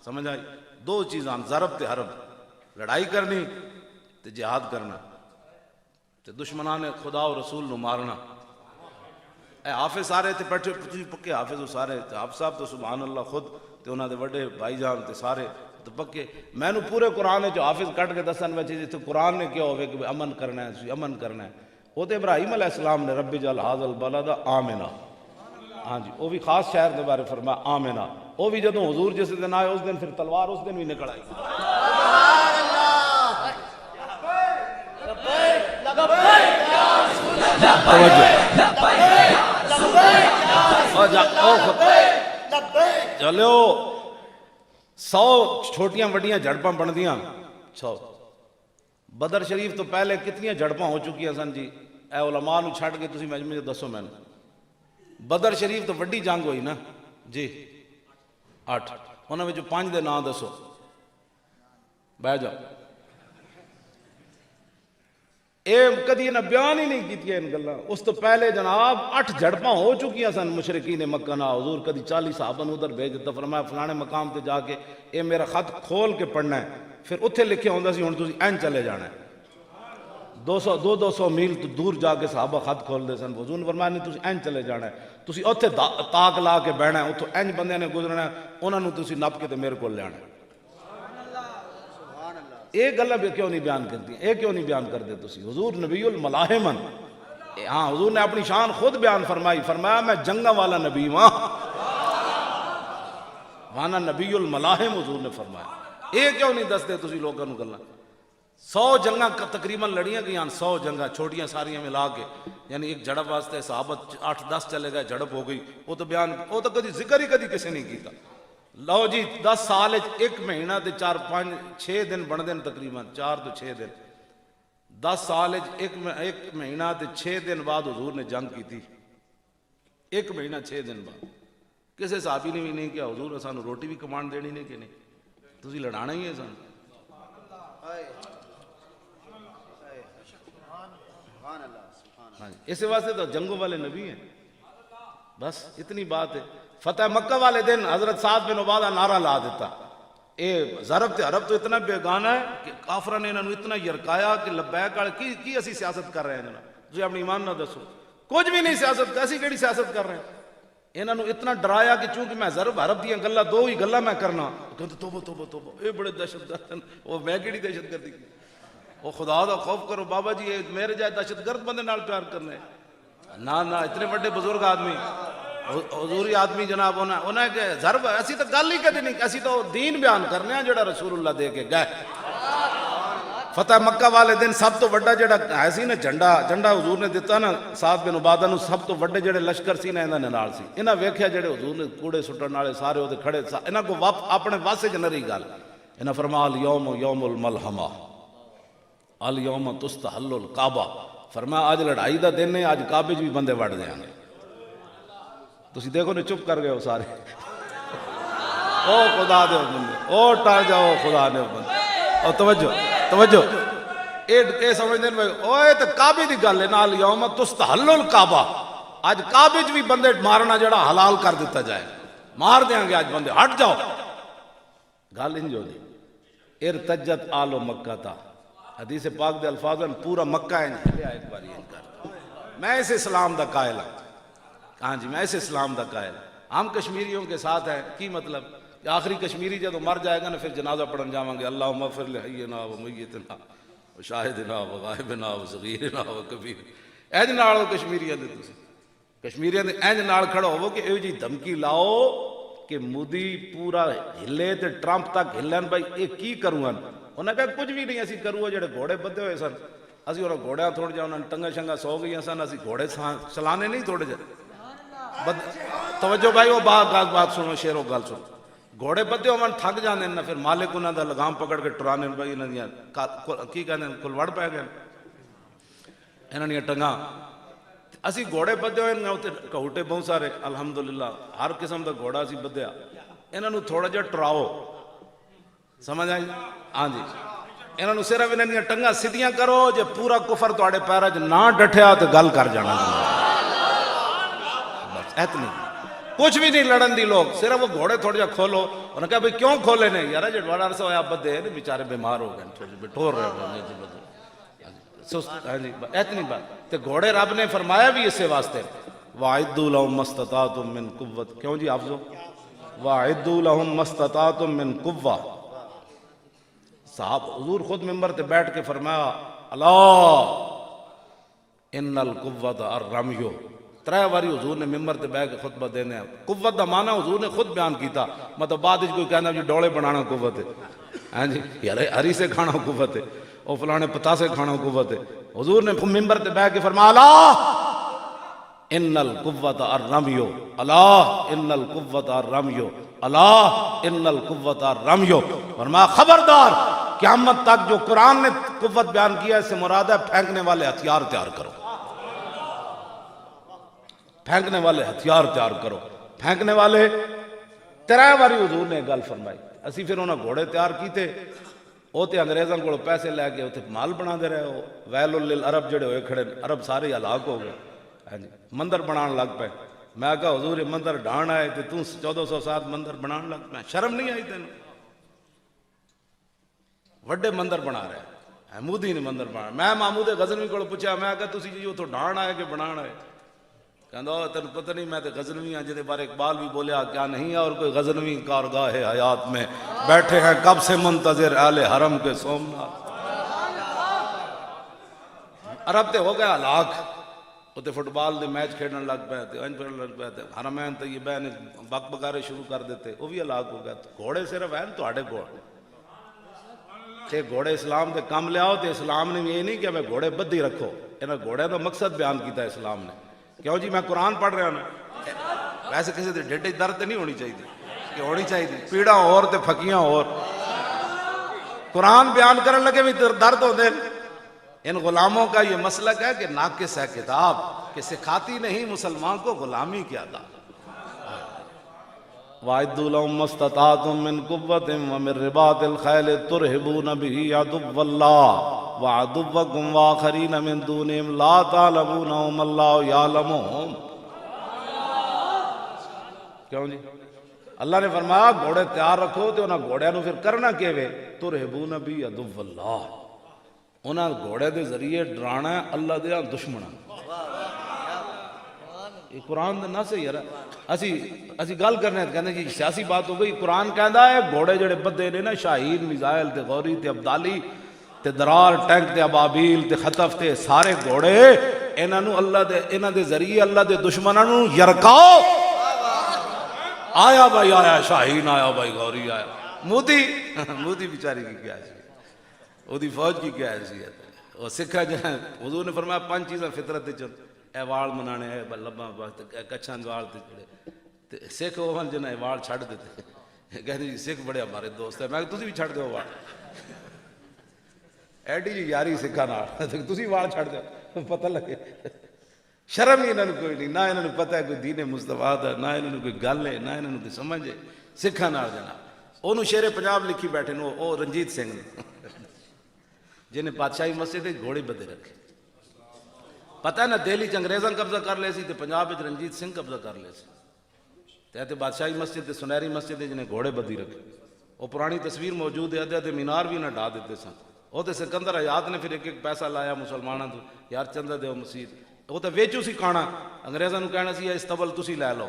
سمجھ آئی دو چیزاں ضرب تے حرب لڑائی کرنی تے جہاد کرنا تے دشمنان نے خدا و رسول نو مارنا اے حافظ سارے تے بیٹھے پکے حافظ ہو سارے حافظ صاحب تو سبحان اللہ خود تے انہاں دے بڑے بھائی جان تے سارے تو پکے میں نو پورے قرآن جو حافظ کٹ کے دسن وچ جتھے قرآن نے کیا ہوئے کہ امن کرنا ہے امن کرنا ہے وہ تو ابراہیم علیہ السلام نے رب اجعل ھذا البلد آمنا ہاں جی وہ بھی خاص شہر کے بارے فرمایا آمنا وہ بھی جدوں حضور جس دن آئے اس دن پھر تلوار اس دن بھی نکل آئی چلو 100 چھوٹیاں وڈیاں جھڑپاں بن دیاں 100 بدر شریف تو پہلے کتنی جھڑپاں ہو چکی ہیں سن جی اے علماء نو چھڑ کے تسی مجمع دسو میں بدر شریف تو وڈی جنگ ہوئی نا جی 8 انہاں وچ 5 دے نام دسو بہ جاؤ اے کدی انہاں بیان ہی نہیں کیتی ان گلاں اس تو پہلے جناب 8 جھڑپاں ہو چکی ہیں سن مشرکین مکہ نال حضور کدی 40 صحابہ ادھر بھیج دیتا فرمایا فلانے مقام تے جا کے اے میرا خط کھول کے پڑھنا ہے پھر اتھے لکھے ہوندا سی ہن تسی این چلے جانا ہے 200 میل تو دور جا کے صحابہ خط کھول دے سن حضور نے فرمایا نہیں تسی این چلے جانا ہے تسی اتھے تاک لا کے بہنا ہے اتھوں این بندے نے گزرنا ہے انہاں نوں تسی نپ کے تے میرے کول لے آنا ہے یہ گلاں کیوں نہیں بیان کرتی یہ کیوں نہیں بیان کرتے تسی حضور نبی الملاحمن ہاں حضور نے اپنی شان خود بیان فرمائی فرمایا میں جنگا والا نبی ہاں وانا نبی الملاحم حضور نے فرمایا یہ کیوں نہیں دستے تسی لوگوں کو گلاں 100 جنگاں تقریباً لڑیاں گئیاں 100 جنگاں چھوٹیاں ساریاں ملا کے یعنی ایک جھڑپ واسطے صحابہ 8-10 چلے گئے جھڑپ ہو گئی وہ تو بیان وہ تو کدی ذکر ہی کدی کسی نہیں کیتا لو جی 10 سال 1 مہینہ تے 4-5-6 دن بن دن تقریباً 4 تو 6 دن 10 سال 1 مہینہ تے 6 دن بعد حضور نے جنگ کی تھی 1 مہینہ 6 دن بعد کسی صحابی نے بھی نہیں کیا حضور سانو روٹی بھی کمان دینی نہیں کہ نہیں تسی لڑانا ہی ہے سانو اس واسطے تو جنگوں والے نبی ہیں بس اتنی بات ہے فتح مکہ والے دن حضرت سعد بن عبادہ نعرہ لا دیتا اے ضرب تے عرب تو اتنا بیگانہ ہے کہ کافرہ نے انہوں نے اتنا یرکایا کہ لبیک کی اسی سیاست کر رہے ہیں جناب تجھے اپنی ایمان نہ دسو کچھ بھی نہیں سیاست ایسی کیڑی سیاست کر رہے ہیں انہوں نے اتنا ڈرایا کہ چونکہ میں ضرب عرب دیا گلا 2 ہی گلا میں کرنا کہتے توبہ اے بڑے دہشت گرد وہ میں کیڑی دہشت گردی وہ خدا دا خوف کرو بابا جی میرے جائے دہشت گرد بندے نال پیار کرنے نہ اتنے بڑے بزرگ آدمی حضوری آدمی جناب انہیں کہ ضرب ایسی تو گل ہی کدی نہیں ایسی تو دین بیان کرنے ہیں جڑا رسول اللہ دے کے گئے فتح مکہ والے دن سب تو وڈا جڑا ہے سی نا جھنڈا حضور نے دیتا نا سعد بن عبادہ نو سب تو وڈے جڑے لشکر سی نا انہاں نے نال سی انہاں ویکھیا جڑے حضور نے کوڑے سٹن والے سارے او تے کھڑے انہاں کو اپنے واسے چ نری گل انہاں فرمایا الیوم یوم الملحمہ الیوم تستحل الکعبہ فرمایا آج لڑائی دا دن ہے آج کعبے بھی بندے وڑ دیاں گے تسی دیکھو نے چپ کر گئے ہو سارے او خدا دے بندے او ٹر جاؤ خدا دے بندے او توجہ اے سمجھدے نے اوے تے کعبے دی گل ہے نال یوم تستحل الکعبہ اج کعبے وچ بھی بندے مارنا جڑا حلال کر دیتا جائے مار دیاں گے اج بندے ہٹ جاؤ گل انج ہو دی ارتجت آل مکہ تا حدیث پاک دے الفاظ پورا مکہ ہے لیا ایک بار یہ کر میں اس اسلام دا قائل ہوں. ہاں جی میں اس اسلام دا قائل. ہم کشمیریوں کے ساتھ ہیں. کی مطلب کہ آخری کشمیری جب مر جائے گا نا پھر جنازہ پڑھن جاواں گے اللہم اغفر لحینا و میتنا و شاہدنا و غائبنا و صغیرنا و کبیر. اینج نال کشمیریاں دے تسی کشمیریاں دے اینج نال کھڑا ہوو کہ ایو جی دھمکی لاؤ کہ مودی پورا ہلے تے ٹرمپ تک ہلن بھائی اے کی کروں. انہاں کہا کچھ بھی نہیں اسی کرو. جڑے گھوڑے بدے ہوئے سن اسی انہاں گھوڑیاں تھوڑ جا انہاں ٹنگا شنگا سو گئی سن اسی گھوڑے چلانے نہیں تھوڑے جا. توجہ بھائی وہ بات سنو شیر و گل سنو. گھوڑے بدے ہوون تھک جاندے نا پھر مالک انہاں دا لگام پکڑ کے ٹرانے بھائی انہاں دیاں کی کہندے کلوڑ پے گئے انہاں دیاں ٹنگاں. اسی گھوڑے بدے ہوئے نا تے کہوٹے بہت سارے الحمدللہ ہر قسم دا گھوڑا اسی بدیا. انہاں نوں تھوڑا جا ٹراؤ سمجھ آئی. ہاں جی انہاں نوں صرف انہاں دیاں ٹنگاں سیدھیاں کرو. جے پورا کفر تواڈے پیراں 'چ نہ ڈٹھیا تے گل کر جانا. بس اتنی کچھ بھی نہیں لڑن دی. لوگ صرف وہ گھوڑے تھوڑے جا کھولو. انہوں نے کہا بھئی کیوں کھولے نے یارا جڑ بڑا عرصہ ہویا بدے نے بیچارے بیمار ہو گئے تھوڑے بٹھور رہے ہو سست. ہاں جی اتنی بات. تے گھوڑے رب نے فرمایا بھی اسے واسطے وَأَعِدُّوا لَهُم مَّا اسْتَطَعْتُم مِّن قُوَّةٍ. کیوں جی حافظو وَأَعِدُّوا لَهُم مَّا اسْتَطَعْتُم مِّن قُوَّةٍ. صاحب حضور خود ممبر تے بیٹھ کے فرمایا اللہ ان القوۃ الرمی. ترے واری حضور نے ممبر تے بیٹھ کے خطبہ دینے. قوت دا معنی حضور نے خود بیان کیتا. مطلب بعد وچ کوئی کہنا جی ڈولے بنانا قوت ہے. ہاں جی یار ہری سے کھانا قوت ہے او فلانے پتا سے کھانا قوت ہے. حضور نے ممبر تے بیٹھ کے فرمایا اللہ ان القوۃ الرمی اللہ ان القوۃ الرمی اللہ ان القوۃ الرمی. فرمایا خبردار قیامت تک جو قرآن نے قوت بیان کیا اس سے مراد ہے پھینکنے والے ہتھیار تیار کرو. پھینکنے والے ہتھیار تیار کرو. پھینکنے والے ترے واری حضور نے گل فرمائی. اسی پھر انہاں گھوڑے تیار کیتے. وہ تے انگریزاں کو پیسے لے کے اتنے مال بنا دے رہے. ویل للعرب جڑے ہوئے کھڑے عرب سارے ہلاک ہو گئے. ہاں جی مندر بنان لگ پے. میں کہا حضور یہ مندر ڈھان آئے تے تو 1400 سال مندر بنان لگ پے. شرم نہیں آئی تینوں؟ وڈے مندر بنا رہے مودی نے مندر بنا. میں محمود غزنوی کو پوچھا میں کہا تسی جی اتوں ڈھان آئے کہ بنان آئے. کہندا تینوں پتہ نہیں میں تے غزنوی ہاں جہدے بارے اقبال بھی بولیا کیا نہیں ہے اور کوئی غزنوی کارگاہ حیات میں بیٹھے ہیں کب سے منتظر اہل حرم کے سومناتھ. عرب تے ہو گیا ہلاک. اتنے فٹ بال دے میچ کھیلن لگ پے تے انج پھرن لگ پے تے حرمین طیبین بک بکارے شروع کر دیتے. وہ بھی ہلاک ہو گیا. گھوڑے صرف ہیں تواڈے گھوڑے تے گھوڑے اسلام دے کم لیاؤ. تے اسلام نے یہ نہیں کہ میں گھوڑے بدھی رکھو. انہاں گھوڑے دا مقصد بیان کیتا ہے اسلام نے. کیوں جی میں قرآن پڑھ رہا ہوں. ویسے کسی دے ڈیڈے درد نہیں ہونی چاہیے کہ ہونی چاہیے پیڑا اور تے پھکیاں اور. قرآن بیان کرن لگے بھی درد ہوندے. ان غلاموں کا یہ مسلک ہے کہ ناقص ہے کتاب کہ سکھاتی نہیں مسلمان کو غلامی کی ادا. وَأَعِدُّوا لَهُم مَّا اسْتَطَعْتُم مِّن قُوَّةٍ وَمِن رِّبَاطِ الْخَيْلِ تُرْهِبُونَ بِهِ عَدُوَّ اللَّهِ وَعَدُوَّكُمْ وَآخَرِينَ مِن دُونِهِمْ لَا تَعْلَمُونَهُمُ اللَّهُ يَعْلَمُهُمْ. کیوں جی اللہ نے فرمایا گھوڑے تیار رکھو تے انہاں گھوڑیاں نوں پھر کرنا کیویں تُرْهِبُونَ بِهِ عَدُوَّ اللَّهِ. انہاں گھوڑے دے ذریعے ڈرانا ہے اللہ دے دشمناں. یہ قرآن دا نہ صحیح ہے. اسی گل کرنے کہندے جی سیاسی بات ہو گئی. قرآن کہندا ہے گھوڑے جڑے بدے نے نا شاہین میزائل تے غوری تے ابدالی تے درار ٹینک تے ابابیل تے خطف تے سارے گھوڑے انہاں نوں اللہ دے انہاں دے ذریعے اللہ دے دشمناں نوں یرکاؤ. آیا بھائی آیا شاہین آیا بھائی غوری آیا. مودی بیچاری کی کیا حیثیت وہ دی فوج کی کیا حیثیت. وہ سکھا جہاں حضور نے فرمایا 5 چیزاں فطرت چ اے وال منانے اے لباں واسطے کچھاں وال تے جڑے سکھ ہون جنہاں اے وال چھڈ دیتے. کہندے جی سکھ بڑے ہمارے دوست ہیں. میں کہ تسی بھی چھڈ دیو وال. ایڈی جی یاری سکھاں نال تسی وال چھڈ دیو پتہ لگے. شرم ہی انہاں نوں کوئی نہیں. نہ انہاں نوں پتہ ہے کوئی دین مصطفیٰ دا نہ انہاں نوں کوئی گل ہے نہ انہاں نوں کوئی سمجھ ہے. سکھاں نال جناب انہوں شیر پنجاب لکھی بیٹھے نو او رنجیت سنگھ نے جنہیں بادشاہی مسجد گھوڑے بدے رکھے. پتہ ہے نا دہلی چ انگریزاں قبضہ کر لے سی تے پنجاب وچ رنجیت سنگھ قبضہ کر لے سی. تے بادشاہی مسجد تے سنہری مسجد جنہیں گھوڑے بدی رکھے. وہ پرانی تصویر موجود ہے. ادھے مینار بھی نہ ڈھا دیتے سن. وہ تے سکندر حیات نے پھر ایک ایک پیسہ لایا مسلمانوں تو یار چندہ دیو مسجد وہ تو ویچو سی کھانا انگریزاں نوں کہنا سی استبل تسی لے لو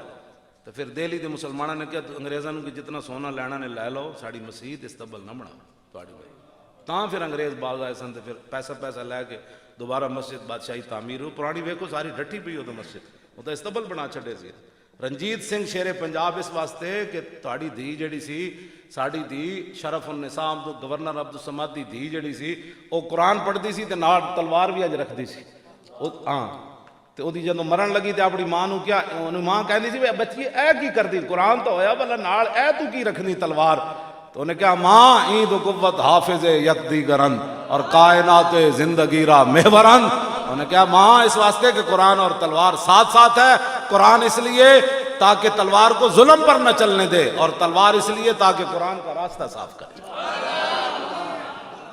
تو پھر دہلی دے مسلمانوں نے کہا انگریزاں نوں کہ جتنا سونا لینا نے لے لو ساڑی مسجد استبل نہ بنا تواڈی بھائی تاں پھر انگریز باز آئے سن تے پھر پیسہ لے کے دوبارہ مسجد بادشاہی تعمیر ہو پرانی ویکھو ساری ڈٹی پئی ہو تو مسجد وہ تو استبل بنا چھڈے سی رنجیت سنگھ شیر پنجاب اس واسطے کہ تہاڑی دھی جڑی سی ساڑی دھی شرف النساء گورنر عبدالصمد دی دھی جڑی سی وہ قرآن پڑھتی سی تے نال تلوار بھی اج رکھتی سی ہاں تے او دی جدوں مرن لگی تے اپنی ماں نوں کیا انہوں ماں کہندی سی بچی اے کی کردی قرآن تو ہویا بھلا نال اے تو کی رکھنی تلوار تو انہیں کہا ماں عید و قوت حافظ یک دیگرن اور کائنات زندگی را محورن انہوں نے کہا ماں اس واسطے کہ قرآن اور تلوار ساتھ ساتھ ہے قرآن اس لیے تاکہ تلوار کو ظلم پر نہ چلنے دے اور تلوار اس لیے تاکہ قرآن کا راستہ صاف کرے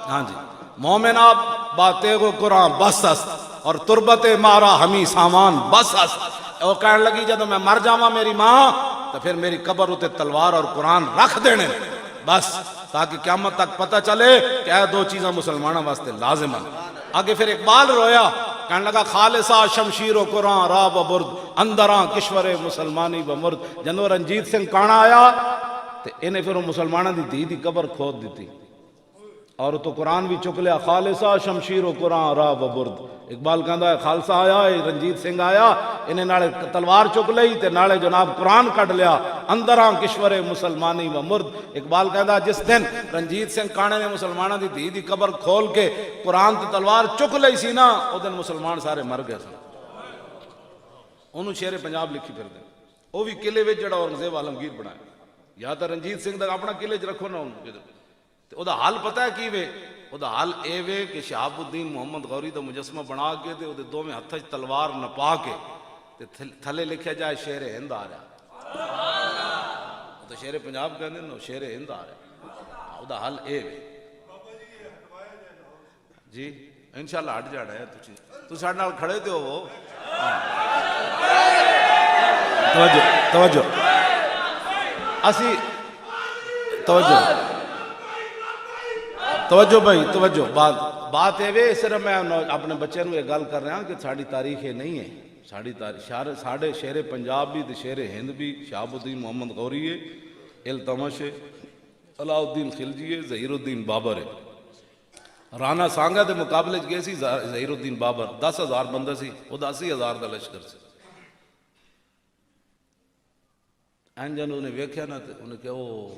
ہاں جی مومنہ باتیں کو قرآن بس است اور تربت مارا ہمیں سامان بس است وہ کہنے لگی جب میں مر جاواں میری ماں تو پھر میری قبر اتے تلوار اور قرآن رکھ دینے بس تاکہ قیامت تک پتہ چلے کہ اے دو چیزاں مسلمانوں واسطے لازم ہیں آگے پھر اقبال رویا کہنے لگا خالصہ شمشیر و قرآن راب و برد اندراں کشور مسلمانی و مرد جنو رنجیت سنگھ کانا آیا تو انہیں پھر وہ مسلمانوں دی دھی دی قبر کھود دیتی اور تو قرآن بھی چک لیا خالصہ شمشیر و قرآن راب و برد اقبال کہندا ہے خالصہ آیا رنجیت سنگھ آیا انہیں نالے تلوار چک لئی تے نالے جناب قرآن کٹ لیا اندراں کشور مسلمانی و مرد اقبال کہندا جس دن رنجیت سنگھ کانے نے مسلمانوں دی دھی دی قبر کھول کے قرآن تے تلوار چک لئی سی نا او دن مسلمان سارے مر گئے سن انہوں شیر پنجاب لکھی پھر دے وہ بھی قلعے وچ جڑا اورنگزیب عالمگیر بنایا یا تو رنجیت سنگھ دا اپنا قلعے چ رکھو نا تے او دا حال پتہ ہے کی وے او دا حال اے وے کہ شہاب الدین محمد غوری دا مجسمہ بنا کے تے او دے دو میں ہتھ وچ تلوار نپا کے تے تھلے لکھیا جائے شیر ہند آ رہا او تے شیر پنجاب کہندے نو شیر ہند آ رہا او دا حال اے وے جی انشاءاللہ ہٹ جانا ہے تو ساڈے نال کھڑے تے ہو توجہ اسی توجہ بھائی توجہ بات ہے صرف میں اپنے بچے نو یہ گل کر رہا ہوں کہ ساڑی تاریخ یہ نہیں ہے ساڑی تاریخ ساڑے شیر پنجاب بھی تے شیر ہند بھی شہاب الدین محمد غوری ہے التمش ہے علاء الدین خلجی ہے ظہیر الدین بابر ہے رانا سانگا دے مقابلے گئے سی ظہیر الدین بابر 10,000 بندہ سی وہ 80,000 دا لشکر سی انجن انہیں ویکھیا نا تے انہیں کہ وہ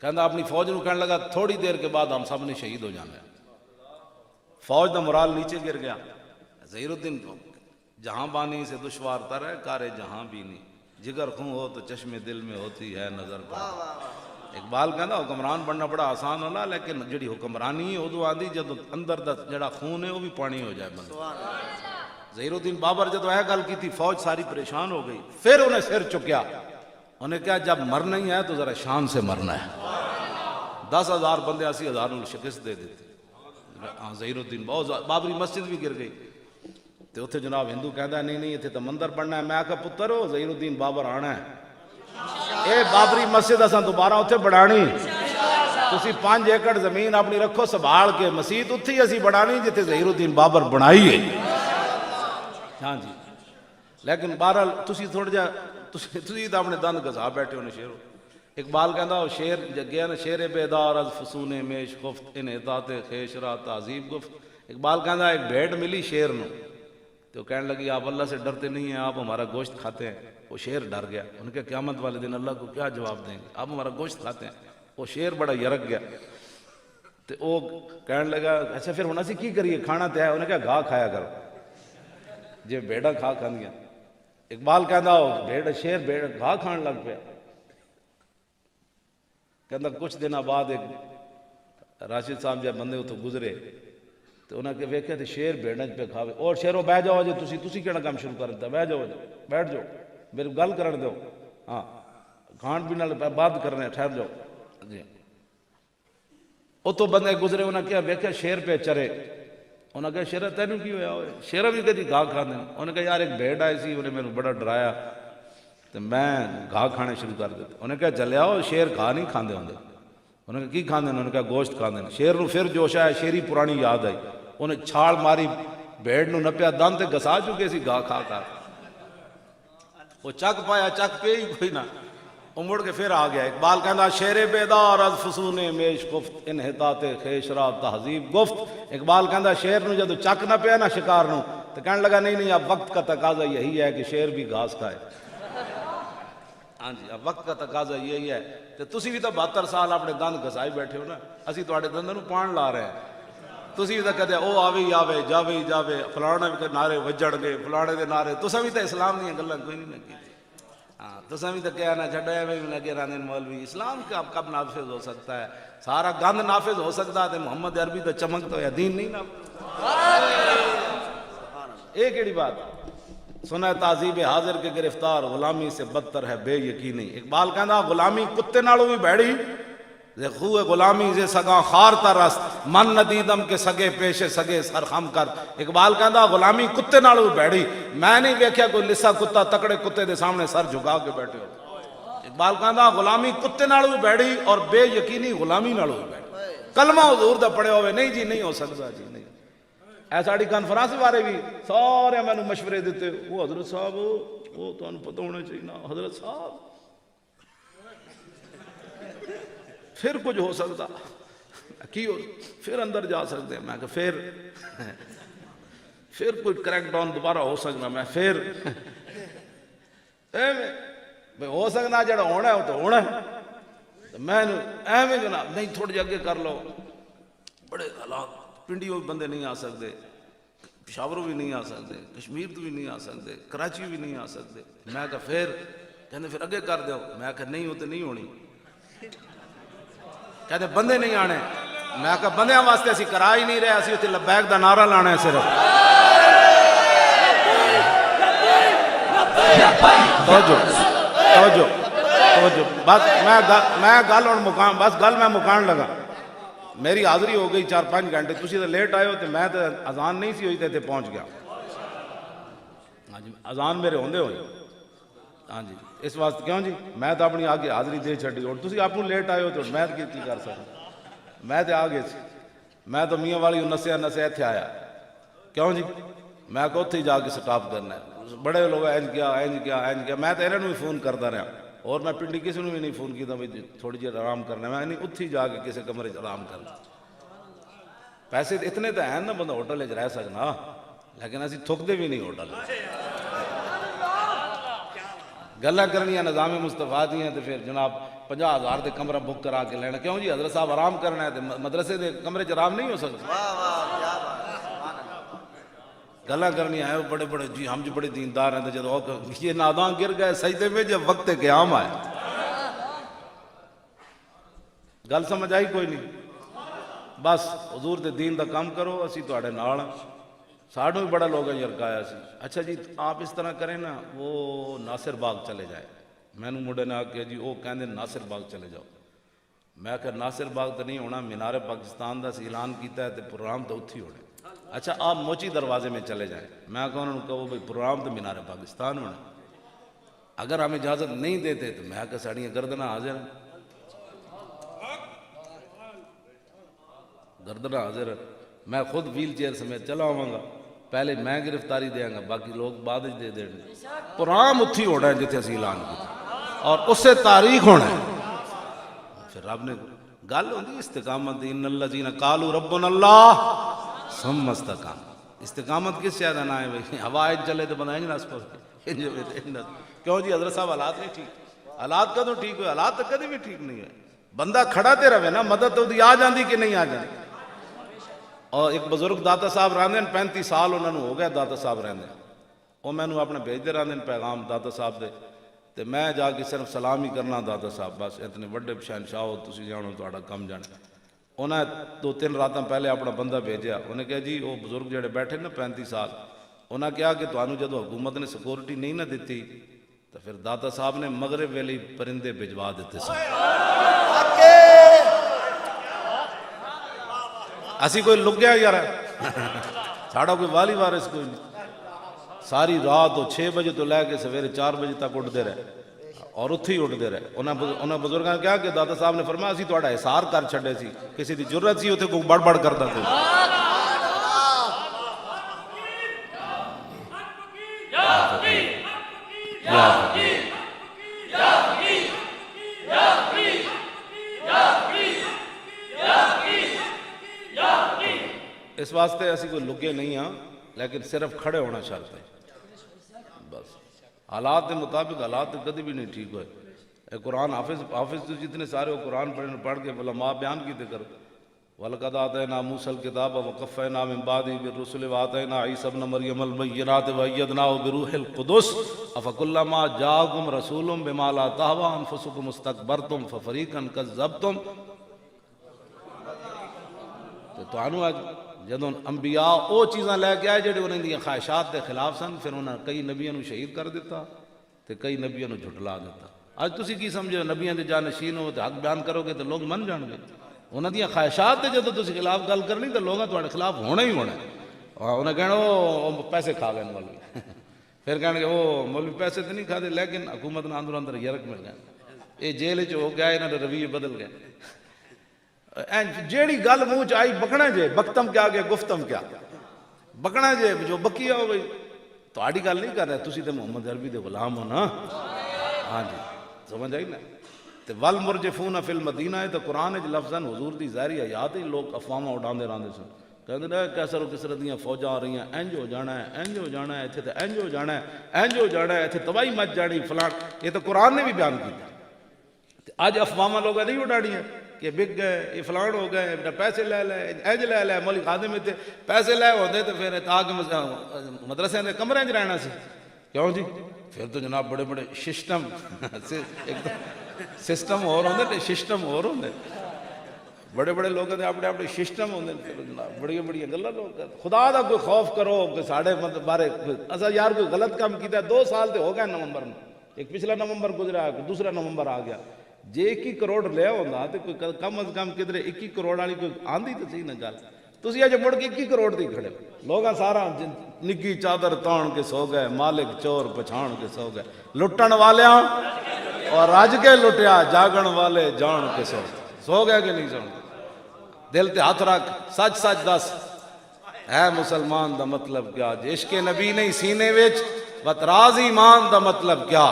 کہنا اپنی فوج نو کہنے لگا تھوڑی دیر کے بعد ہم سب نے شہید ہو جانا ہے فوج دا مرال نیچے گر گیا ظہیر الدین جہاں بانی سے دشوار تر ہے کارے جہاں بھی نہیں جگر خون ہو تو چشم دل میں ہوتی ہے نظر پر اقبال کہنا حکمران بننا بڑا آسان ہونا لیکن جڑی حکمرانی ہے ادو آندھی جدو اندر دا جڑا خون ہے وہ بھی پانی ہو جائے بندہ ظہیر الدین بابر جدو اے گل کی تھی فوج ساری پریشان ہو گئی پھر انہیں سر چکیا انہیں کہا جب مرنا ہی ہے تو ذرا شان سے مرنا ہے 10,000 بندے 80,000 نے شکست دے دیتے ظہیر الدین بہت بابری مسجد بھی گر گئی تو اتنے جناب ہندو کہتا ہے نہیں اتنے تو مندر بننا ہے میں کہا پتر ہو ظہیر الدین بابر آنا ہے اے بابری مسجد اساں دوبارہ اتنے بڑھانی تسی 5 ایکڑ زمین اپنی رکھو سنبھال کے مسجد اتھی ہی اسی بڑھانی جتے ظہیر الدین بابر بنائی ہے ہاں جی لیکن بہرحال تسی تھوڑا جا تسی تو اپنے دند گزا بیٹھے ہونے شیر اقبال کہندا وہ شیر گیا نا شیر بیدار از فسون میش خفت ان اطاعت خیش را تعظیم گفت اقبال کہندا ایک بھیڑ ملی شیر نو تو کہنے لگی آپ اللہ سے ڈرتے نہیں ہیں آپ ہمارا گوشت کھاتے ہیں وہ شیر ڈر گیا ان کے قیامت والے دن اللہ کو کیا جواب دیں گے آپ ہمارا گوشت کھاتے ہیں وہ شیر بڑا یرک گیا تو وہ کہنے لگا اچھا پھر ہونا سی کی کریے کھانا تے ہے انہیں کہا گھا کھایا کرو جی بیڑا کھا کھاندیاں اقبال کہندا بھیڑ شیر بھیڑ گھا کھان لگ پیا کہندا کچھ دن بعد ایک راشد صاحب جب بندے اتوں گزرے تو انہوں نے ویکھیا تے شیر بھیڑاں پہ کھاوے اور شیرو بہ جاؤ جی تسی کیڑا کام شروع کر دیتا بہ جاؤ بیٹھ جاؤ میری گل کرن دو ہاں کھان پینے والے بات کرنے ٹھہر جاؤ جی اتوں بندے گزرے انہوں نے کہا ویکھیا شیر پہ چرے انہوں نے کہا شیرہ تینوں کی ہویا ہوئے شیرہ بھی کدی گھا کھاندے انہوں نے کہا یار ایک بھیڑ آئی سی انہیں میرے بڑا ڈرایا تو میں گھا کھانے شروع کر دیتا انہوں نے کہا چلے آؤ شیر گھا نہیں کھاندے ہوندے انہوں نے کہا کی کھاندے انہوں نے کہا گوشت کھاندے شیر نو پھر جوش آیا شیری پرانی یاد آئی انہیں چھاڑ ماری بھیڑ نو نپیا دن تے گسا چکے سی گاہ کھا کر. وہ چک پایا چک پہ ہی کوئی نہ, وہ مڑ کے پھر آ گیا. اقبال کہندا شیر بیدار از فسون میش گفت انحطاط خیش را تہذیب گفت. اقبال کہندا شیر نو جدو چک نہ پیا نا شکار نو تو کہنے لگا نہیں اب وقت کا تقاضا یہی ہے کہ شیر بھی گھاس کھائے. ہاں جی, اب وقت کا تقاضا یہی ہے. تو تسی بھی تو 72 سال اپنے دند گھسائی بیٹھے ہو نا, اسی تواڈے دنداں نو پان لا رہے ہیں. تسی بھی تو کہتے او آوے ہی آوے جاوے ہی جاوے, فلانے کے نعرے وجڑ گئے, فلانے دے نعرے. تساں بھی تو اسلام دیاں گلاں کوئی نہیں کیتی. ہاں تساں بھی تو کہیا نہ چھڈیا میں لگے رہندے مولوی. اسلام کا کب نافذ ہو سکتا ہے؟ سارا گند نافذ ہو سکتا ہے تے محمد عربی تو چمک تو ہے, دین نہیں نافذ. یہ کیڑی بات؟ سنا تعذیب حاضر کے گرفتار غلامی سے بدتر ہے بے یقینی. اقبال کہندا غلامی کتے نالوں بھی بھڑی زے خوہ غلامی زے سگاں خار ترست من ندیدم کے سگے پیشے سگے سر خم کر. اقبال کہندا غلامی کتے نالوں بھی بھڑی, میں نہیں ویکھیا کوئی لسا کتا تکڑے کتے دے سامنے سر جھکا کے بیٹھے ہو. اقبال کہندا غلامی کتے نالوں بھی بھڑی اور بے یقینی غلامی نالوں بھی بھڑی. کلمہ حضور دا پڑھے ہوئے نہیں جی نہیں ہو سکتا جی نہیں. اے ساڑی کانفرنس بارے بھی سارے میں مشورے دیتے, وہ حضرت صاحب وہ تو پتہ ہونا چاہیے نا حضرت صاحب پھر کچھ ہو سکتا کی ہو, پھر اندر جا سکتے ہیں. میں کہ پھر کوئی کریک ڈاؤن دوبارہ ہو سکنا. میں پھر ہو سکنا جڑا ہونا ہے وہ تو ہونا ہے. میں ایویں جناب نہیں تھوڑی جی اگے کر لو. بڑے حالات پنڈیوں بھی بندے نہیں آ سکتے, پشاوروں بھی نہیں آ سکتے, کشمیر تو بھی نہیں آ سکتے, کراچی بھی نہیں آ سکتے. میں کہ پھر کہتے پھر اگے کر دو. میں کہ نہیں ہوتے نہیں ہونی. کہتے بندے نہیں آنے. میں کہ بندیاں واسطے اسی کرا ہی نہیں رہے, اسی اتنے لبیک دا نعرہ لانا ہے صرف. توجہ بس میں گل اور مقام بس گل میں مکان لگا. میری حاضری ہو گئی 4-5 گھنٹے, تسی تو لیٹ آئے ہو تو میں تو اذان نہیں سی ہوئی تے پہنچ گیا. ہاں جی اذان میرے ہوندے ہوئی. ہاں جی اس واسطے کیوں جی میں تو اپنی آگے حاضری دے چھڈی, اور تسی آپ لیٹ آئے ہو تو میں کی کر سکتا. میں تو آگے سی, میں تو میاں والی نسیا اتنے آیا. کیوں جی میں کہ اتنے جا کے سٹاپ کرنا ہے. بڑے لوگ اینج کیا میں تو انہوں بھی فون کرتا رہا, اور میں پنڈی کسی نے بھی نہیں فون کیا بھائی تھوڑی جی آرام کرنا. میں نہیں اتھی جا کے کسی کمرے آرام کرنا. پیسے اتنے تو ہیں نا بندہ ہوٹل رہ سکنا, لیکن اسی تھکتے بھی نہیں ہوٹل. گلاں کرنیاں نظام مصطفیٰ دیاں تو پھر جناب 50,000 دے کمرہ بک کرا کے لینا. کیوں جی حضرت صاحب آرام کرنا ہے تو مدرسے دے کمرے آرام نہیں ہو سکتا. گلاں کرنیاں ہیں بڑے بڑے جی ہم جو بڑے دیندار ہیں. تو جب یہ ناداں گر گئے سجدے میں جب وقت قیام آئے. گل سمجھ آئی کوئی نہیں؟ بس حضور دے دین دا کام کرو, اسی تواڈے نال. ساڑھوں بھی بڑا لوگوں یرکایا سی. اچھا جی آپ اس طرح کریں نا, وہ ناصر باغ چلے جائے. میں نے مڈے نے آکے جی وہ کہندے ناصر باغ چلے جاؤ. میں کہ ناصر باغ تو نہیں ہونا, مینار پاکستان دا اعلان کیتا ہے تو پروگرام تو اتھی ہونے. اچھا آپ موچی دروازے میں چلے جائیں. میں کہ انہوں نے کہو بھائی پروگرام تو مینار پاکستان ہونا. اگر ہم اجازت نہیں دیتے تو میں کہ ساڑیاں گردناں حاضر ہیں, گردناں حاضر. میں خود ویل چیئر سمیت چلا آواں گا. پہلے میں گرفتاری دیا گا, باقی لوگ بعد دے دیں. پروگرام اتھی ہونا ہے جتنے اسی اعلان کیا, اور اس سے تاریخ ہونا ہے. پھر رب نے گل ہوندی استقامت. ان الذین قالوا ربنا اللہ ثم استقاموا. استقامت کس شاید نہ ہے بھائی ہوا چلے تو بنائیں گے نا اس پر. کیوں جی حضرت صاحب حالات نہیں ٹھیک. حالات کدوں ٹھیک ہوئے؟ حالات تو کدی بھی ٹھیک نہیں ہے. بندہ کھڑا تے رہے نا, مدد تو آ جاندی کہ نہیں آ جاندی. اور ایک بزرگ داتا صاحب رہندے 35 سال انہوں نے ہو گیا داتا صاحب رہندے. وہ میں نے اپنے بھیجتے رہندے پیغام داتا صاحب دے, تو میں جا کے صرف سلام ہی کرنا داتا صاحب. بس اتنے بڑے شہنشاہ ہو تسی جانو تہاڈا کم جانا. انہیں 2-3 راتاں پہلے اپنا بندہ بھیجیا. انہیں کہا جی وہ بزرگ جڑے بیٹھے نا 35 سال, انہیں کہا کہ تانوں جدو حکومت نے سیکورٹی نہیں نہ دیتی تو پھر داتا صاحب نے مغرب ویلے پرندے بھجوا دیتے سن. اسی کوئی لک گیا یار, ساڑا کوئی والی وارث کوئی نہیں. ساری رات 6 بجے تو لے کے سویرے 4 بجے تک اٹھتے رہے, اور اتھے ہی اٹھتے رہے. انہوں بزرگاں نے کہا کہ داتا صاحب نے فرمایا اسی تہاڈا حصار کر چھڈے سی, کسی دی جرت سی اتھے کوئی بڑ بڑ کردا تے. یا فقیر اس واسطے اسی کوئی لگے نہیں ہاں لیکن صرف کھڑے ہونا شرط ہے بس حالات کے مطابق حالات کدی بھی نہیں ٹھیک ہوئے اے قرآن حافظ تو جتنے سارے وہ قرآن پڑھ کے علماء بیان کیتے کرو وَلَقَدْ آتَيْنَا مُوسَى الْكِتَابَ وَقَفَّيْنَا مِن بَعْدِهِ بِالرُّسُلِ وَآتَيْنَا عِيسَى ابْنَ مَرْيَمَ الْبَيِّنَاتِ وَأَيَّدْنَاهُ بِرُوحِ الْقُدُسِ أَفَكُلَّمَا جَاءَكُمْ رَسُولٌ بِمَا لَا تَهْوَىٰ أَنفُسُكُمُ اسْتَكْبَرْتُمْ فَفَرِيقًا كَذَّبْتُمْ تو تانوں اج جدوں انبیاء او چیزاں لے کے آئے جڑے انہاں دی خواہشات دے خلاف سن پھر انہاں کئی نبیاں نو شہید کر دیتا تے کئی نبیاں نو جھٹلا دیتا اج تسی کی سمجھو نبیاں دے جانشین ہو تے حق بیان کرو گے تے لوگ من جان گے انہاں دی خواہشات دے جدوں تسی خلاف گل کرنی تے لوگاں تہاڈے خلاف ہونا ہی ہونا انہاں کہنا او پیسے کھا گئے مولوی پھر کہن گے او مولوی پیسے تے نہیں کھادے لیکن حکومت نے اندر یرک مل گئے اے جیل وچ ہو گیا انہاں دے رویے بدل گئے جیڑی گل منہ چ آئی بکنا جے بکتم کیا گیا گفتم کیا بکنا جے جو بکیا ہو بھائی تہاڈی گل نہیں کر رہے تسی تے محمد عربی دے غلام ہو نا ہاں جی سمجھ آئی نا تے والمرجفون فی المدینہ ہے تو قرآن وچ لفظاً حضور دی ظاہری حیات ہی لوگ افواہاں اڑاندے رہندے سن کہندے نے کیسر و کسرت دیاں فوجاں آ رہی ہیں انج ہو جانا ہے انج ہو جانا ہے ایتھے تے انج ہو جانا ہے انج ہو جانا ہے ایتھے تباہی مچ جانی فلاں یہ تو قرآن نے بھی بیان کیتا اج افواہاں لوگاں نہیں اڑاڑیاں کہ بک گئے یہ فلان ہو گئے پیسے لے لے انج لے مولی خادم تے پیسے لے ہوندے تے پھر تاکہ مدرسے دے کمرے وچ رہنا سی کیوں جی پھر تو جناب بڑے بڑے سسٹم اور ہوندے تے سسٹم اور ہوندے بڑے بڑے لوگ دے اپنے اپنے سسٹم ہوندے جناب بڑی بڑی گلاں لوگ خدا دا کوئی خوف کرو کہ ساڈے بارے اسا یار کوئی غلط کام کیتا 2 سال تے ہو گئے نومبر میں ایک پچھلا نومبر گزرا دوسرا نومبر آ گیا جے 21 کروڑ لیا ہوندا تے کوئی کم از کم کدھر 21 کروڑ والی کوئی آندی تے صحیح نہ گل تسی اج مڑ کے 21 کروڑ دی کھڑے لوگاں سارا نگی چادر تان کے سو گئے مالک چور پچھان کے سو گئے لٹن والیاں اور راج کے لٹیا جاگن والے جان کے سو گئے کہ نہیں سو دل تے ہاتھ رکھ سچ سچ دس اے مسلمان دا مطلب کیا جے عشق نبی نہیں سینے وچ وتراز ایمان دا مطلب کیا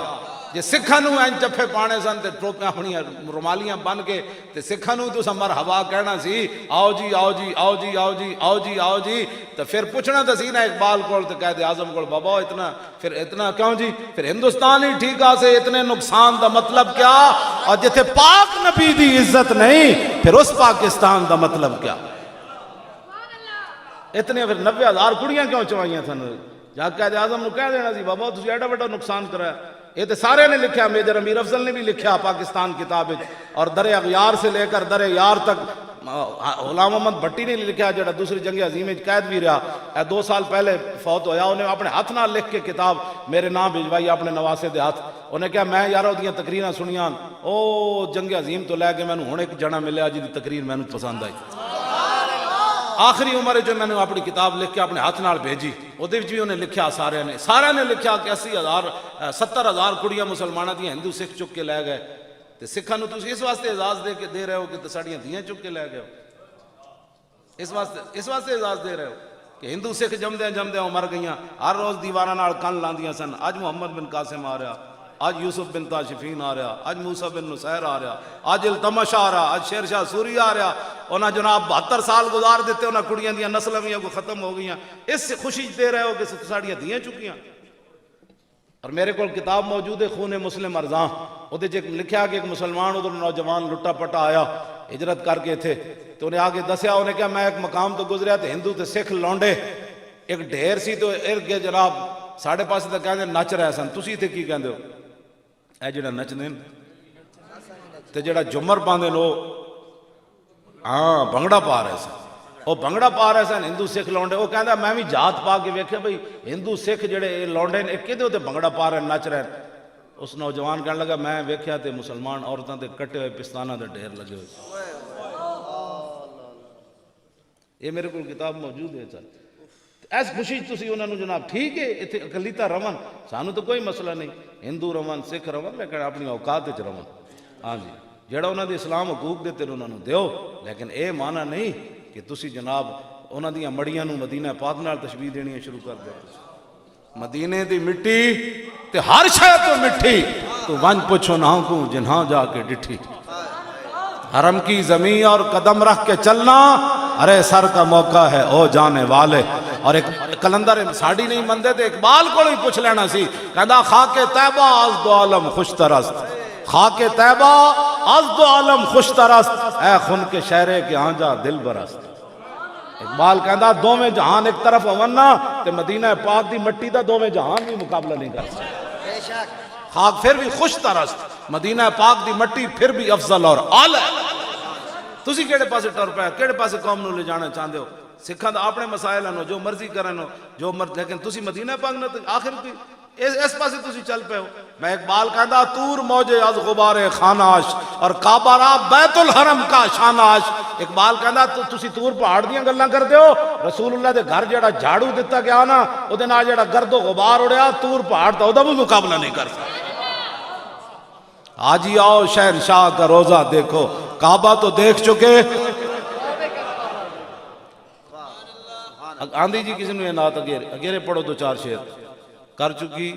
جے سکھاں نو این چپے پانے سن تے ٹوپیاں اپنی رومالیاں بن کے تے سکھاں نو تساں مرحبا کہنا سی آؤ جی آؤ جی آؤ جی آؤ جی آؤ جی آؤ جی تے پھر پوچھنا تے سی نا اقبال کول تے قائد اعظم کول بابا اتنا پھر اتنا کیوں جی پھر ہندوستان ہی ٹھیک آ سے اتنے نقصان دا مطلب کیا اور جتھے پاک نبی دی عزت نہیں پھر اس پاکستان دا مطلب کیا اتنے پھر 90,000 کڑیاں کیوں چوائیاں تھن جا قائد اعظم نو کہہ دینا سی بابا تسی ایڈا بڑا نقصان کرایا یہ تو سارے نے لکھا میجر امیر افضل نے بھی لکھا پاکستان کتاب اور در اغیار سے لے کر در یار تک غلام محمد بھٹی نے لکھا جڑا دوسری جنگ عظیم قید بھی رہا 2 سال پہلے فوت ہویا انہیں اپنے ہاتھ نہ لکھ کے کتاب میرے نام بھجوائی اپنے نواسے دے ہاتھ انہیں کہا میں یارو دیاں تقریراں سنیاں او جنگ عظیم تو لے کے میں نے ہن ایک جنا ملیا جی دی تقریر میں نے پسند آئی آخری عمر جو میں نے اپنی کتاب لکھ کے اپنے ہاتھ نال بھیجی وہ بھی انہیں لکھا سارے نے لکھا کہ 80,000 70,000 کڑیاں مسلمانوں دیا ہندو سکھ چک کے لے گئے تو سکھاں نو تسی اس واسطے اعزاز دے رہے ہو کہ ساڑیاں دیاں چک کے لے گئے ہو اس واسطے اعزاز دے رہے ہو کہ ہندو سکھ جمدے مر گئیاں ہر روز دیواراں نال کن لاندیاں سن اج محمد بن قاسم آ رہا آج یوسف بن تاشفین آ رہا آج موسیٰ بن نصیر آ رہا آج التمش آ رہا آج شیر شاہ سوری آ رہا انہاں جناب 72 سال گزار دیتے انہاں کڑیاں دیاں نسلیں بھی کو ختم ہو گئیاں اس سے خوشی دے رہے ہو کہ ساڑیاں دیاں چکیاں اور میرے کو کتاب موجود ہے خون مسلم ارزاں وہ لکھا کہ ایک مسلمان ادھر نوجوان لٹا پٹا آیا ہجرت کر کے تھے تو انہیں آگے دسیا انہیں کہا میں ایک مقام تو گزریا تو ہندو تے سکھ لونڈے ایک ڈھیر سی تو ارد گئے جناب ساڑھے پاسے تک کہندے نچ رہے سن تسی تے کی کہندے ہو اے جڑا نچدے تے جڑا جمر پاندے لو ہاں بھنگڑا پا رہے سن وہ بھنگڑا پا رہے سن ہندو سکھ لونڈے وہ کہندا میں بھی جات پا کے ویکھیا بھئی ہندو سکھ جڑے لونڈے نے کدے تے بھنگڑا پا رہے نچ رہے اس نوجوان کہنے لگا میں ویکھیا تے مسلمان عورتاں تے کٹے ہوئے پستاناں دے ڈھیر لگے ہوئے یہ میرے کو کتاب موجود ہے چل ایس خوشی تسی انہوں نے جناب ٹھیک ہے اتنے اقلیتاں رون سانو تو کوئی مسئلہ نہیں ہندو رون سکھ رون لیکن اپنی اوقات وچ رون ہاں جی جڑا انہوں نے اسلام حقوق دیتے انہوں نے دیو لیکن اے معنی نہیں کہ تسی جناب انہوں نے مڑیاں نو مدینہ پاک نال تشبیہ دینی شروع کر دے مدینے دی مٹی تے ہر شے تو مٹھی تو ون پوچھو نہ کو جنہاں جا کے ڈٹھی حرم کی زمین اور قدم رکھ کے چلنا ارے سر کا موقع ہے او جانے والے اور ایک کلندر ساڑی نہیں مندے تے اقبال کو ہی پوچھ لینا سی کہندا خاک طیبہ از دو عالم خوش ترست خاک طیبہ از دو عالم خوش ترست اے خن کے شہرے کے آنجا دل برست اقبال کہندا دو میں جہان ایک طرف ہونا تے مدینہ پاک دی مٹی دا دو میں جہان بھی مقابلہ نہیں کر سکتا خاک پھر بھی خوش ترست مدینہ پاک دی مٹی پھر بھی افضل اور اعلی تسی کیڑے پاسے ٹر پے کیڑے پاسے قوم نو لے جانا چاہندے ہو سکھاں دا اپنے مسائل ہیں جو مرضی کرن جو لیکن تسی مدینہ پاک نہ آخر کی اس پاسے تسی چل پے ہو میں اقبال کہندا تور موجے از غبار خاناش اور کعبہ را بیت الحرم کا شاناش اقبال کہندا تسی تور پہاڑ دیاں گلاں کردے ہو رسول اللہ دے گھر جڑا جھاڑو دتا گیا نا او دے نال جڑا گرد و غبار اڑیا تور پہاڑ دا او دا بھی مقابلہ نہیں کر سکتا آج ہی آؤ شہنشاہ کا روزہ دیکھو کعبہ تو دیکھ چکے آندھی جی کسی نے نات اگیرے پڑھو دو چار شعر کر چکی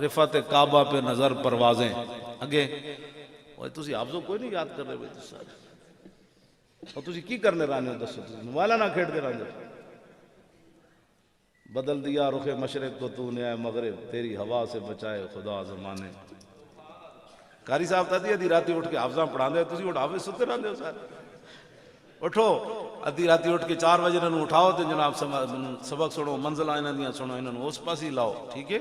رفعت کعبہ پہ نظر پروازیں اگے تسی حافظوں کوئی نہیں یاد کر رہے بھائی اور تسی کی کرنے رہنے ہو دسو موبائلہ نہ کھیڑ دے رہنے بدل دیا رخ مشرق کو تو نے اے مغرب تیری ہوا سے بچائے خدا زمانے قاری صاحب تھا دی راتی اٹھ کے حافظاں پڑھا دے تسی اٹھ حافظ ستے رہنے ہو سارے اٹھو ادھی راتی اٹھ کے 4 بجے انہوں اٹھاؤ تو جناب سبق سنو منزل آئینہ دیاں سنو انہوں اس پاس ہی لاؤ ٹھیک ہے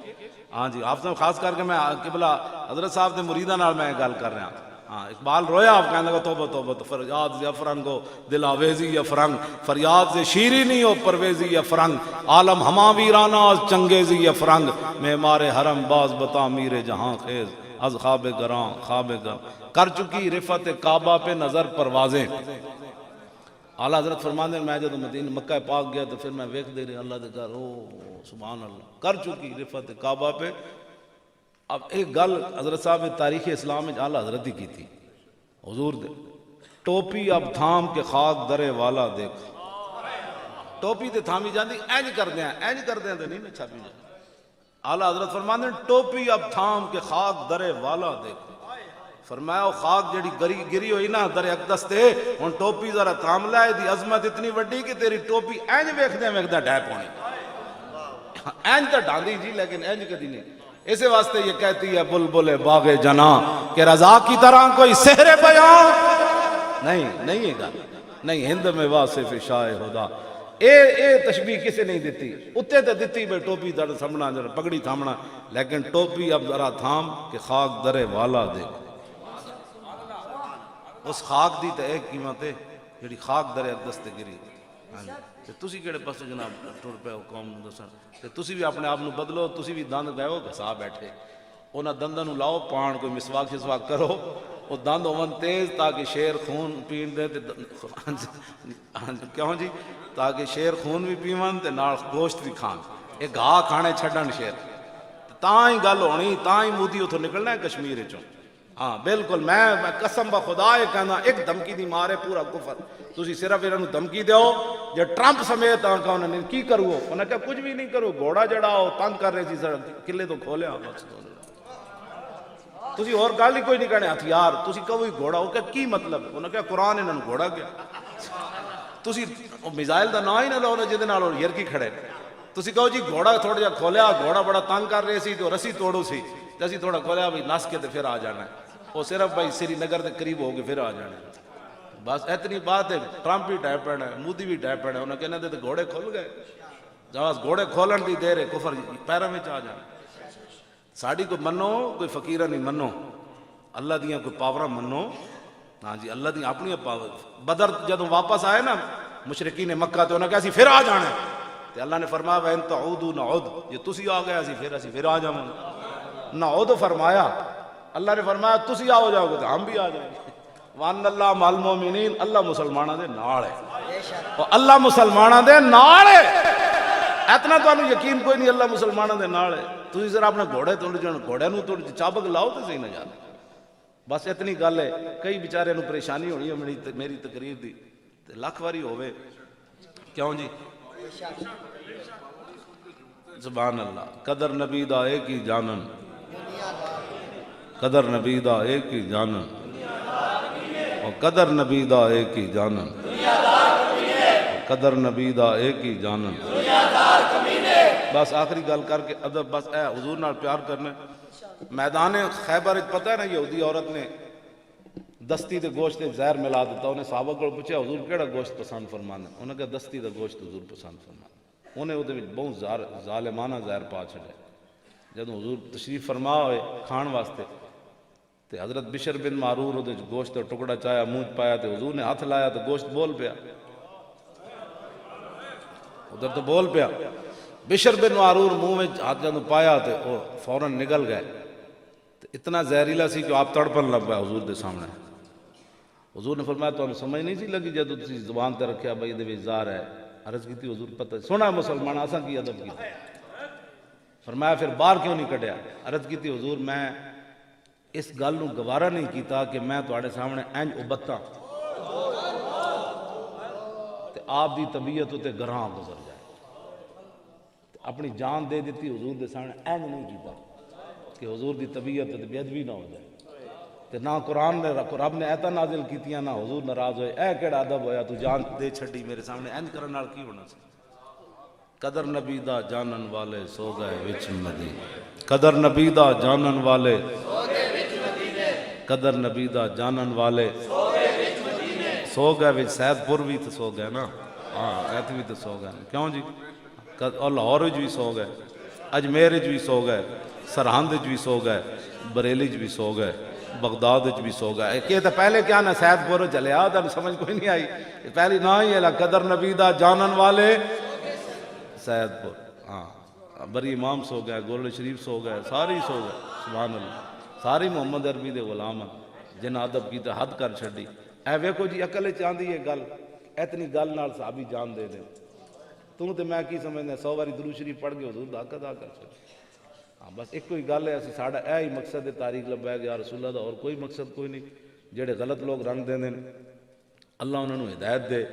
ہاں جی حافظ خاص کر کے میں قبلہ حضرت صاحب دے مریدہ نال میں گل کر رہا ہاں اقبال رویا آپ کہنے لگا توبہ توبہ تو فریاد زی افرنگ ہو دل آویزی یا فرنگ فریاد زی شیری نہیں ہو پرویزی یا فرنگ عالم ہما ویرانہ از چنگیزی یا فرنگ معمار حرم باز بتا میر جہاں خیز از خواب گران خواب گران کر چکی رفعت کعبہ پہ نظر پروازیں اعلیٰ حضرت فرمانے میں جب مدینہ مکہ پاک گیا تو پھر میں ویکھ دے رہے اللہ دے گھر سبحان اللہ کر چکی رفعت کعبہ پہ اب ایک گل حضرت صاحب تاریخ اسلام میں اعلیٰ حضرت ہی کی تھی حضور دے ٹوپی اب تھام کے خاک درے والا دیکھ ٹوپی تے تھامی جاندی اینج کر دیں تو نہیں میں چھاپی جاندی اعلیٰ حضرت فرمانے ٹوپی اب تھام کے خاک درے والا دیکھ فرمایا خاک جڑی گری ہوئی نا در اقدس تے ان ٹوپی ذرا تھام لائے دی عظمت اتنی وڈی کہ تیری ٹوپی اینج ویکھ دے ڈیپ ہونی اینج تا ڈاندی جی لیکن اینج کدی نہیں اسے واسطے یہ کہتی ہے بلبل باغ جناں کہ رضا کی طرح کوئی سحر بیان نہیں ہے گل نہیں ہند میں واصف شاہ خدا اے تشبیہ کسے نہیں دیتی اتے تے دیتی بے ٹوپی در سامنا پگڑی تھامنا لیکن ٹوپی اب ذرا تھام کہ خاک درے والا دے اس خاک دی تے ایک قیمت ہے جڑی خاک در اقدس تے گری تے تسی کیڑے پاسے جناب ٹر پے ہو قوم نوں دسن تے تسی بھی اپنے آپ نوں بدلو تسی بھی دند گئے ہو گھسا بیٹھے انہاں دنداں نوں لاؤ پان کوئی مسواک شسواک کرو وہ دند ہون تیز تاکہ شیر خون پین دے تے کیوں جی تاکہ شیر خون بھی پیون تے نال گوشت بھی کھان اے گھا کھانے چھڈن شیر تاں ہی گل ہونی تاں ہی مودی اتھوں نکلنا ہے کشمیر وچوں ہاں بالکل میں قسم با خدا یہ کہنا ایک دھمکی دی مارے پورا کفر تسی صرف انہوں دھمکی دیو جو ٹرمپ سمیت آنکہ انہوں نے کی کرو انہوں نے کہا کچھ بھی نہیں کرو گھوڑا جڑاؤ تنگ کر رہے تھی قلعے تو کھولے تسی اور گل ہی کوئی نہیں کہنے ہتھیار تسی کہو گھوڑا ہو کیا کی مطلب انہوں نے کہا قرآن انہوں نے گھوڑا کیا تسی میزائل دا نا ہی نہ لو جہدے نال یرکی کھڑے تسی کہو جی گھوڑا تھوڑا جا کھولیا گھوڑا بڑا تنگ کر رہے سی تو رسی توڑو سی تو اسی تھوڑا کھولیا بھی نس کے پھر آ جانا ہے وہ صرف بھائی سری نگر دے قریب ہو کے پھر آ جانا ہے بس اتنی بات ہے ٹرمپ بھی ڈائپ پڑنا ہے مودی بھی ڈائپ پڑنا ہے انہوں کہنا دے تو گھوڑے کھول گئے جب گھوڑے کھولن دی دیر ہے کفر پیرہ میں آ جانا ساڑی کوئی منو کوئی فقیرہ نہیں منو اللہ دیاں کوئی پاورہ منو ہاں جی اللہ دیاں اپنی پاور بدر جدوں واپس آئے نا مشرقین مکہ تو انہوں نے کہا پھر آ جانا ہے تو اللہ نے فرمایا وَإِن تَعُودُوا نَعُودُ یہ تسی آ گئے اسی پھر آ جاؤں نعود فرمایا اللہ نے فرمایا تسی آؤ جاؤ گے تو ہم بھی آ جائیں گے وَأَنَّ اللَّهَ مَعَ الْمُؤْمِنِينَ اللہ مسلمانہ دے نال ہے اور اللہ مسلمانہ دے نال ہے اتنا تو انہوں یقین کوئی نہیں اللہ مسلمانہ دے نال ہے تسی ذرا اپنے گھوڑے توڑ جاؤ گھوڑے نو توڑ چابک لاؤ تو صحیح نہ جانا بس اتنی گل ہے کئی بیچارے نو پریشانی ہونی ہے میری تقریر دی لکھ واری ہوئے کیوں جی سبحان اللہ. قدر نبی دا ایک ہی جانن, قدر نبی دا ایک ہی جانن, اور قدر نبی دا ایک ہی جانن, قدر نبی دا ایک ہی جانن. بس آخری گل کر کے ادب, بس اے حضور نال پیار کرنا. میدان خیبر پتہ ہے نا, یہودی عورت نے دستی دے گوشت تے زہر ملا دیتا. انہیں صحابہ کو پوچھا حضور کیڑا گوشت پسند فرمانا؟ انہوں نے کہا دستی دا گوشت حضور پسند فرمانا. انہیں وہ بہت ظالمانہ زہر پا چھڑے. جب حضور تشریف فرما ہوئے کھان واسطے تے حضرت بشر بن معرور وہ گوشت کا ٹکڑا چایا, منہ پایا, تے حضور نے ہاتھ لایا تو گوشت بول پیا, ادھر تو بول پیا. بشر بن معرور منہ میں ہاتھ جب پایا تو وہ فوراً نگل گئے. اتنا زہریلا سی کہ آپ تڑپن لگ پایا حضور دے سامنے. حضور نے فرمایا تو ہمیں سمجھ نہیں سی لگی جب تسی زبان تے رکھیا بھائی دے زہر ہے. عرض کی تھی حضور پتہ سونا مسلمان آساں کی ادب کی. فرمایا پھر باہر کیوں نہیں کٹیا؟ عرض کی تھی حضور میں اس گل نو گوارا نہیں کیتا کہ میں تواڈے سامنے انج ابتاں تے آپ دی طبیعت تے گراں گزر جائے. اپنی جان دے دیتی حضور دے سامنے انج نہیں کیتا کہ حضور دی طبیعت تے بے ادبی نہ ہو جائے. تے نہ قرآن نے رب نے ایتاں نازل کیتیاں, نہ حضور ناراض ہوئے. اے کیڑا ادب ہویا تو جان دے چھڈی میرے سامنے, انج کرن نال کی ہونا سی؟ قدر نبی دا جانن والے سو گئے وچ مدینے, قدر نبی دا جانن والے سو گئے وچ مدینے, قدر نبی دا جانن والے سو گئے وچ مدینے. سو گئے وچ سید پور بھی تو سو گئے نا, ہاں ایت بھی تو سو گئے. کیوں جی؟ اور لاہور وچ بھی سو گئے, اجمیر وچ بھی سو گئے, سرہند وچ بھی سو گئے, بریلی وچ بھی سو گئے, بغداد وچ بھی سو گئے. کہ تو پہلے کیا نا سید پور چلے آ, تب سمجھ کوئی نہیں آئی. پہلی نہ ہی ہے قدر نبی دا جانن والے سید پور. ہاں بری امام سو گئے, گولڈ شریف سو گئے, ساری سو گئے. سبحان اللہ. ساری محمد عربی دے غلام جن ادب کی حد کر چھڈی. اے ویکھو جی عقل چاہندی ہے گل, اتنی گل نال صحابی جان دے دے. تو تے میں کی سمجھنا 100 باری درود شریف پڑھ کے حضور دا حق ادا کر چھڈ. ہاں بس ایک کوئی گل ہے, اسی ساڈا اے ہی مقصد ہے تاریخ لبیک یا رسول اللہ دا, اور کوئی مقصد کوئی نہیں. جڑے غلط لوگ رنگ دے دین اللہ انہوں نے ہدایت دے,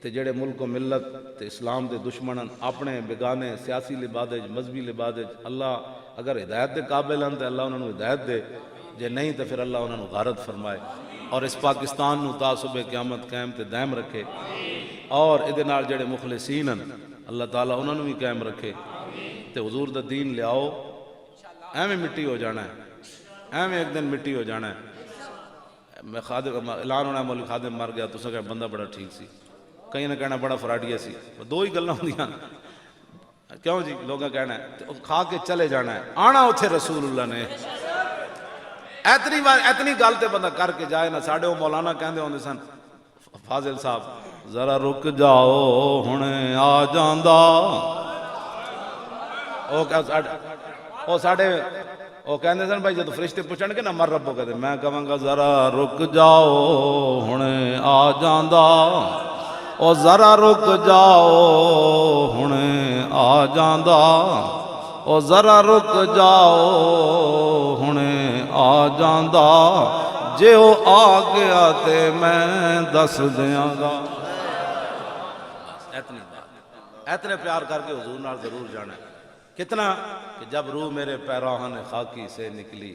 تے جڑے ملک و ملت تے اسلام دے دشمنن اپنے بگانے سیاسی لبادج مذہبی لبادج, اللہ اگر ہدایت دے قابل ہیں تے اللہ انہوں نے ہدایت دے, جے نہیں تو پھر اللہ انہوں نے غارت فرمائے, اور اس پاکستان نو تا صبح قیامت قائم تے دائم رکھے, اور ادھے نال جڑے مخلصین ہیں اللہ تعالیٰ انہوں نے بھی قائم رکھے. تے حضور دا دین لے آؤ, ایویں مٹی ہو جانا ہے, ایویں ایک دن مٹی ہو جانا ہے. میں خادم اعلان ہونا ہے مولوی خادم مر گیا, تو سکے بندہ بڑا ٹھیک سی, کہیں نہ کہنا بڑا فراڈیا سی, دو ہی گلاں ہوندیاں. کیوں جی لوگاں کہنا ہے کھا کے چلے جانا ہے, آنا اتھے رسول اللہ نے. اتنی گل تے بندہ کر کے جائے نا. ساڈے وہ مولانا کہندے ہوندے سن فاضل صاحب, ذرا رک جاؤ ہنے آ جاندا. وہ ساڈے وہ کہندے سن بھائی جدو فرشتے پوچھن گے نا مر ربو کہتے, میں کہاں گا ذرا رک جاؤ ہنے آ جاندا, او ذرا رک جاؤ ہنے آ جاندا, او ذرا رک جاؤ ہنے آ جاندا, جے او آ گیا تے میں دس دیاں گا. اتنی بات, اتنے پیار کر کے حضور نال ضرور جانا ہے. کتنا کہ جب روح میرے پیراہن خاکی سے نکلی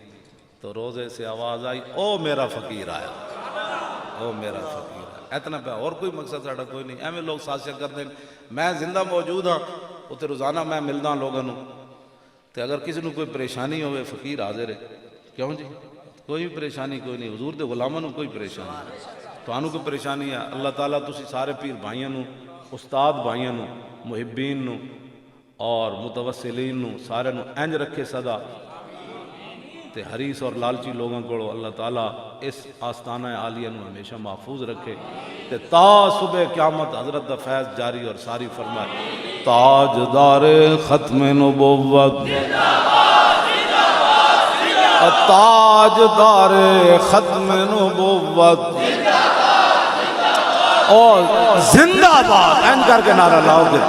تو روزے سے آواز آئی, او میرا فقیر آیا, او میرا فقیر آیا. اتنا پہ اور کوئی مقصد ساڑا کوئی نہیں. ایویں لوگ سازشاں کر دیں. میں زندہ موجود ہاں, اتنے روزانہ میں ملدا لوگوں تے اگر کسی نے کوئی پریشانی ہوئے فقیر حاضر ہے. کیوں جی کوئی پریشانی کوئی نہیں. حضور دے غلاماں نوں کوئی پریشانی نہیں, تانوں کوئی پریشانی ہے اللہ تعالیٰ تسی سارے پیر بھائیاں نوں, استاد بھائیاں نوں, محبین نوں اور متوسلین نوں سارے نوں انج رکھے صدا, تے حریص اور لالچی لوگوں کو اللہ تعالیٰ اس آستانہ عالیہ نوں ہمیشہ محفوظ رکھے, تے تا صبح قیامت حضرت دا فیض جاری اور ساری فرمائے. تاجدار ختم نبوت, تاجدار ختم نبوت, اور زندہ باد این کر کے نعرہ لاؤ گے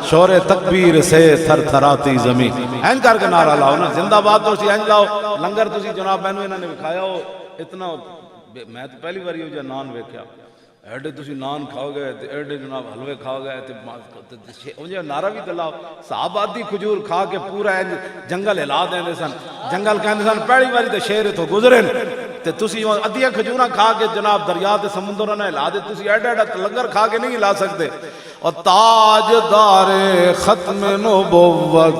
شور تکبیر سے تھر تھراتی زمین, این کر کے نعرہ لاؤ نا. زندہ باد تو اسی این لاؤ. لنگر تو اسی جناب مینوں انہوں نے بکھایا ہو اتنا, میں تو پہلی بار یہ نان ویکھیا. ایڈے تسی نان کھاؤ گئے تے ایڈے جناب حلوے کھاؤ گئے تے انجھے نعرہ بھی دلاؤ صحابہ آدھی کھجور کھا کے پورا جنگل ہلا دیندے سن جنگل کہندے سن پہلی باری تے شیر اتھوں گزرے تے تسی ادھیاں کھجوراں کھا کے جناب دریا تے سمندر نہ ہلا دے تسی ایڈا ایڈا لنگر کھا کے نہیں ہلا سکتے اور تاجدار ختم نبوت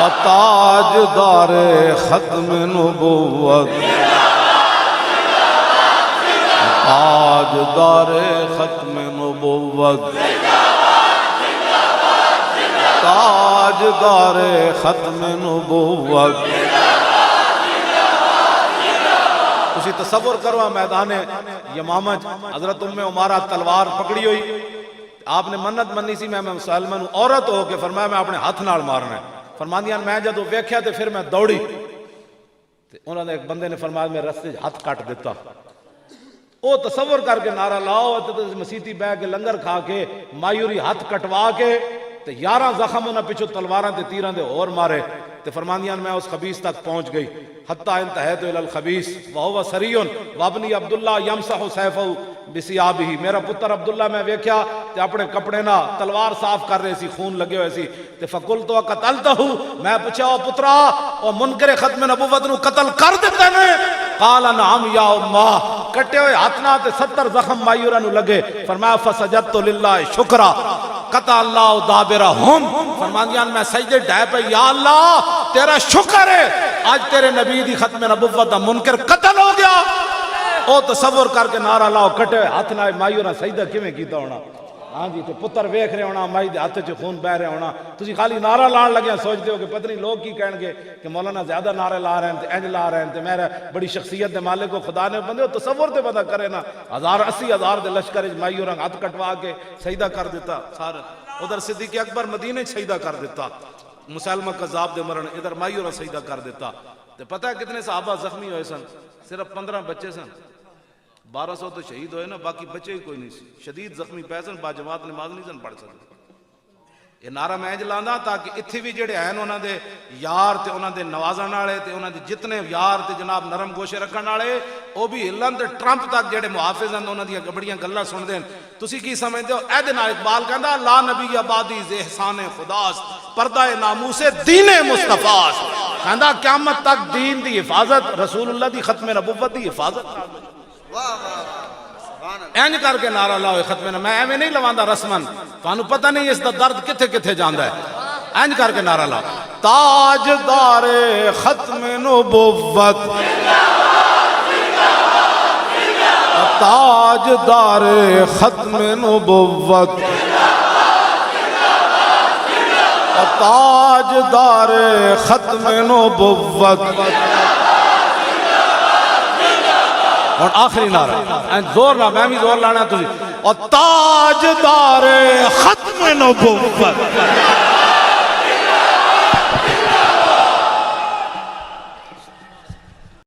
اور تاجدار ختم نبوت تاجدار ختم نبوت تاجدار ختم نبوت تسی تصور کرو میدان یمامہ حضرت ام عمارہ تلوار پکڑی ہوئی آپ نے منت منی سی میں مسلمان عورت ہو کے فرمایا میں اپنے ہاتھ نال مارنا ہے فرماندیاں میں جدو ویکھیا تے پھر میں دوڑی تے انہوں نے ایک بندے نے فرمایا میں رستے ہاتھ کاٹ دیتا او تصور کر کے نعرہ لاؤ تے مسیتی بہ کے لنگر کھا کے مایوری ہاتھ کٹوا کے تے 11 زخم انہاں پیچھو تلواراں تے تیراں دے اور مارے تے فرماندیاں میں اس خبیث تک پہنچ گئی حتی انتہیت الی الخبیث وہو سریون وابنی عبداللہ یمسح سیفہ بسیابہ میرا پتر عبداللہ میں ویکھیا تے اپنے کپڑے نہ تلوار صاف کر رہے سی خون لگے ہوئے سی تے فقلتو قتلتہ میں پوچھا او پترا او منکر ختم نبوت نو قتل کر دیتے نے قال نعم یا امہ کٹے ہوئے ہاتھنا تے 70 زخم مایورہ نو لگے فرمایا فسجدت للہ شکرہ قطع اللہ دابرہم فرماندیان میں سجدے ڈھائے پہ یا اللہ تیرا شکر ہے آج تیرے نبی دی ختم نبوت دا منکر قتل ہو گیا او تصور کر کے نعرہ لاؤ کٹے ہوئے ہاتھ نہ مایورہ سجدہ کیویں کیتا ہونا ہاں جی تے پتر ویکھ رہے ہونا مائی دے ہاتھ چ خون بہ رہے ہونا تسی خالی نعرہ لان لگے سوچتے ہو کہ پتہ نہیں لوگ کی کہیں گے کہ مولانا زیادہ نعرے لا رہے ہیں تے انج لا رہے ہیں تے میرا بڑی شخصیت دے مالک کو خدا نے بندے تصور تے بندہ کرے نا 80,000 دے لشکر وچ مائی اور ہاتھ کٹوا کے سجدہ کر دیتا سارا ادھر صدیق اکبر مدینے سجدہ کر دیتا مسلمہ کذاب دے مرن ادھر مائی اور سجدہ کر دیتا تے پتہ ہے کتنے صحابہ زخمی ہوئے سن صرف 15 بچے سن 1200 تو شہید ہوئے نا باقی بچے ہی کوئی نہیں سی شدید زخمی پیسن با جماعت نماز نہیں سن پڑھ سکتے یہ نعرہ میں جلانا تاکہ اتھی بھی جڑے ہیں انہوں دے یار تے انہوں دے نوازن آڑے تے انہوں دے جتنے یار تے جناب نرم گوشے رکھن آڑے وہ بھی ہلن تے ٹرمپ تک جڑے محافظ ہیں انہوں دیا گبڑیاں گلہ سن دیں تسی کی سمجھتے ہو اے دن اقبال کہندا لا نبی آبادی احسان خداست پردہ ناموس دین مصطفیٰ کہندا قیامت تک دین دی حفاظت رسول اللہ دی ختم نبوت دی حفاظت اینج کر کے نعرہ لاؤ ختم میں ایویں نہیں لواندہ رسمن تانوں پتہ نہیں اس دا درد کتھے کتھے جاندا ہے اینج کر کے نعرہ لاؤ تاجدار ختم نبوت تاجدار ختم نبوت تاجدار ختم نبوت اور آخری نعرہ زور نہ میں بھی زور لانا تجھے اور تاجدار ختم نبوت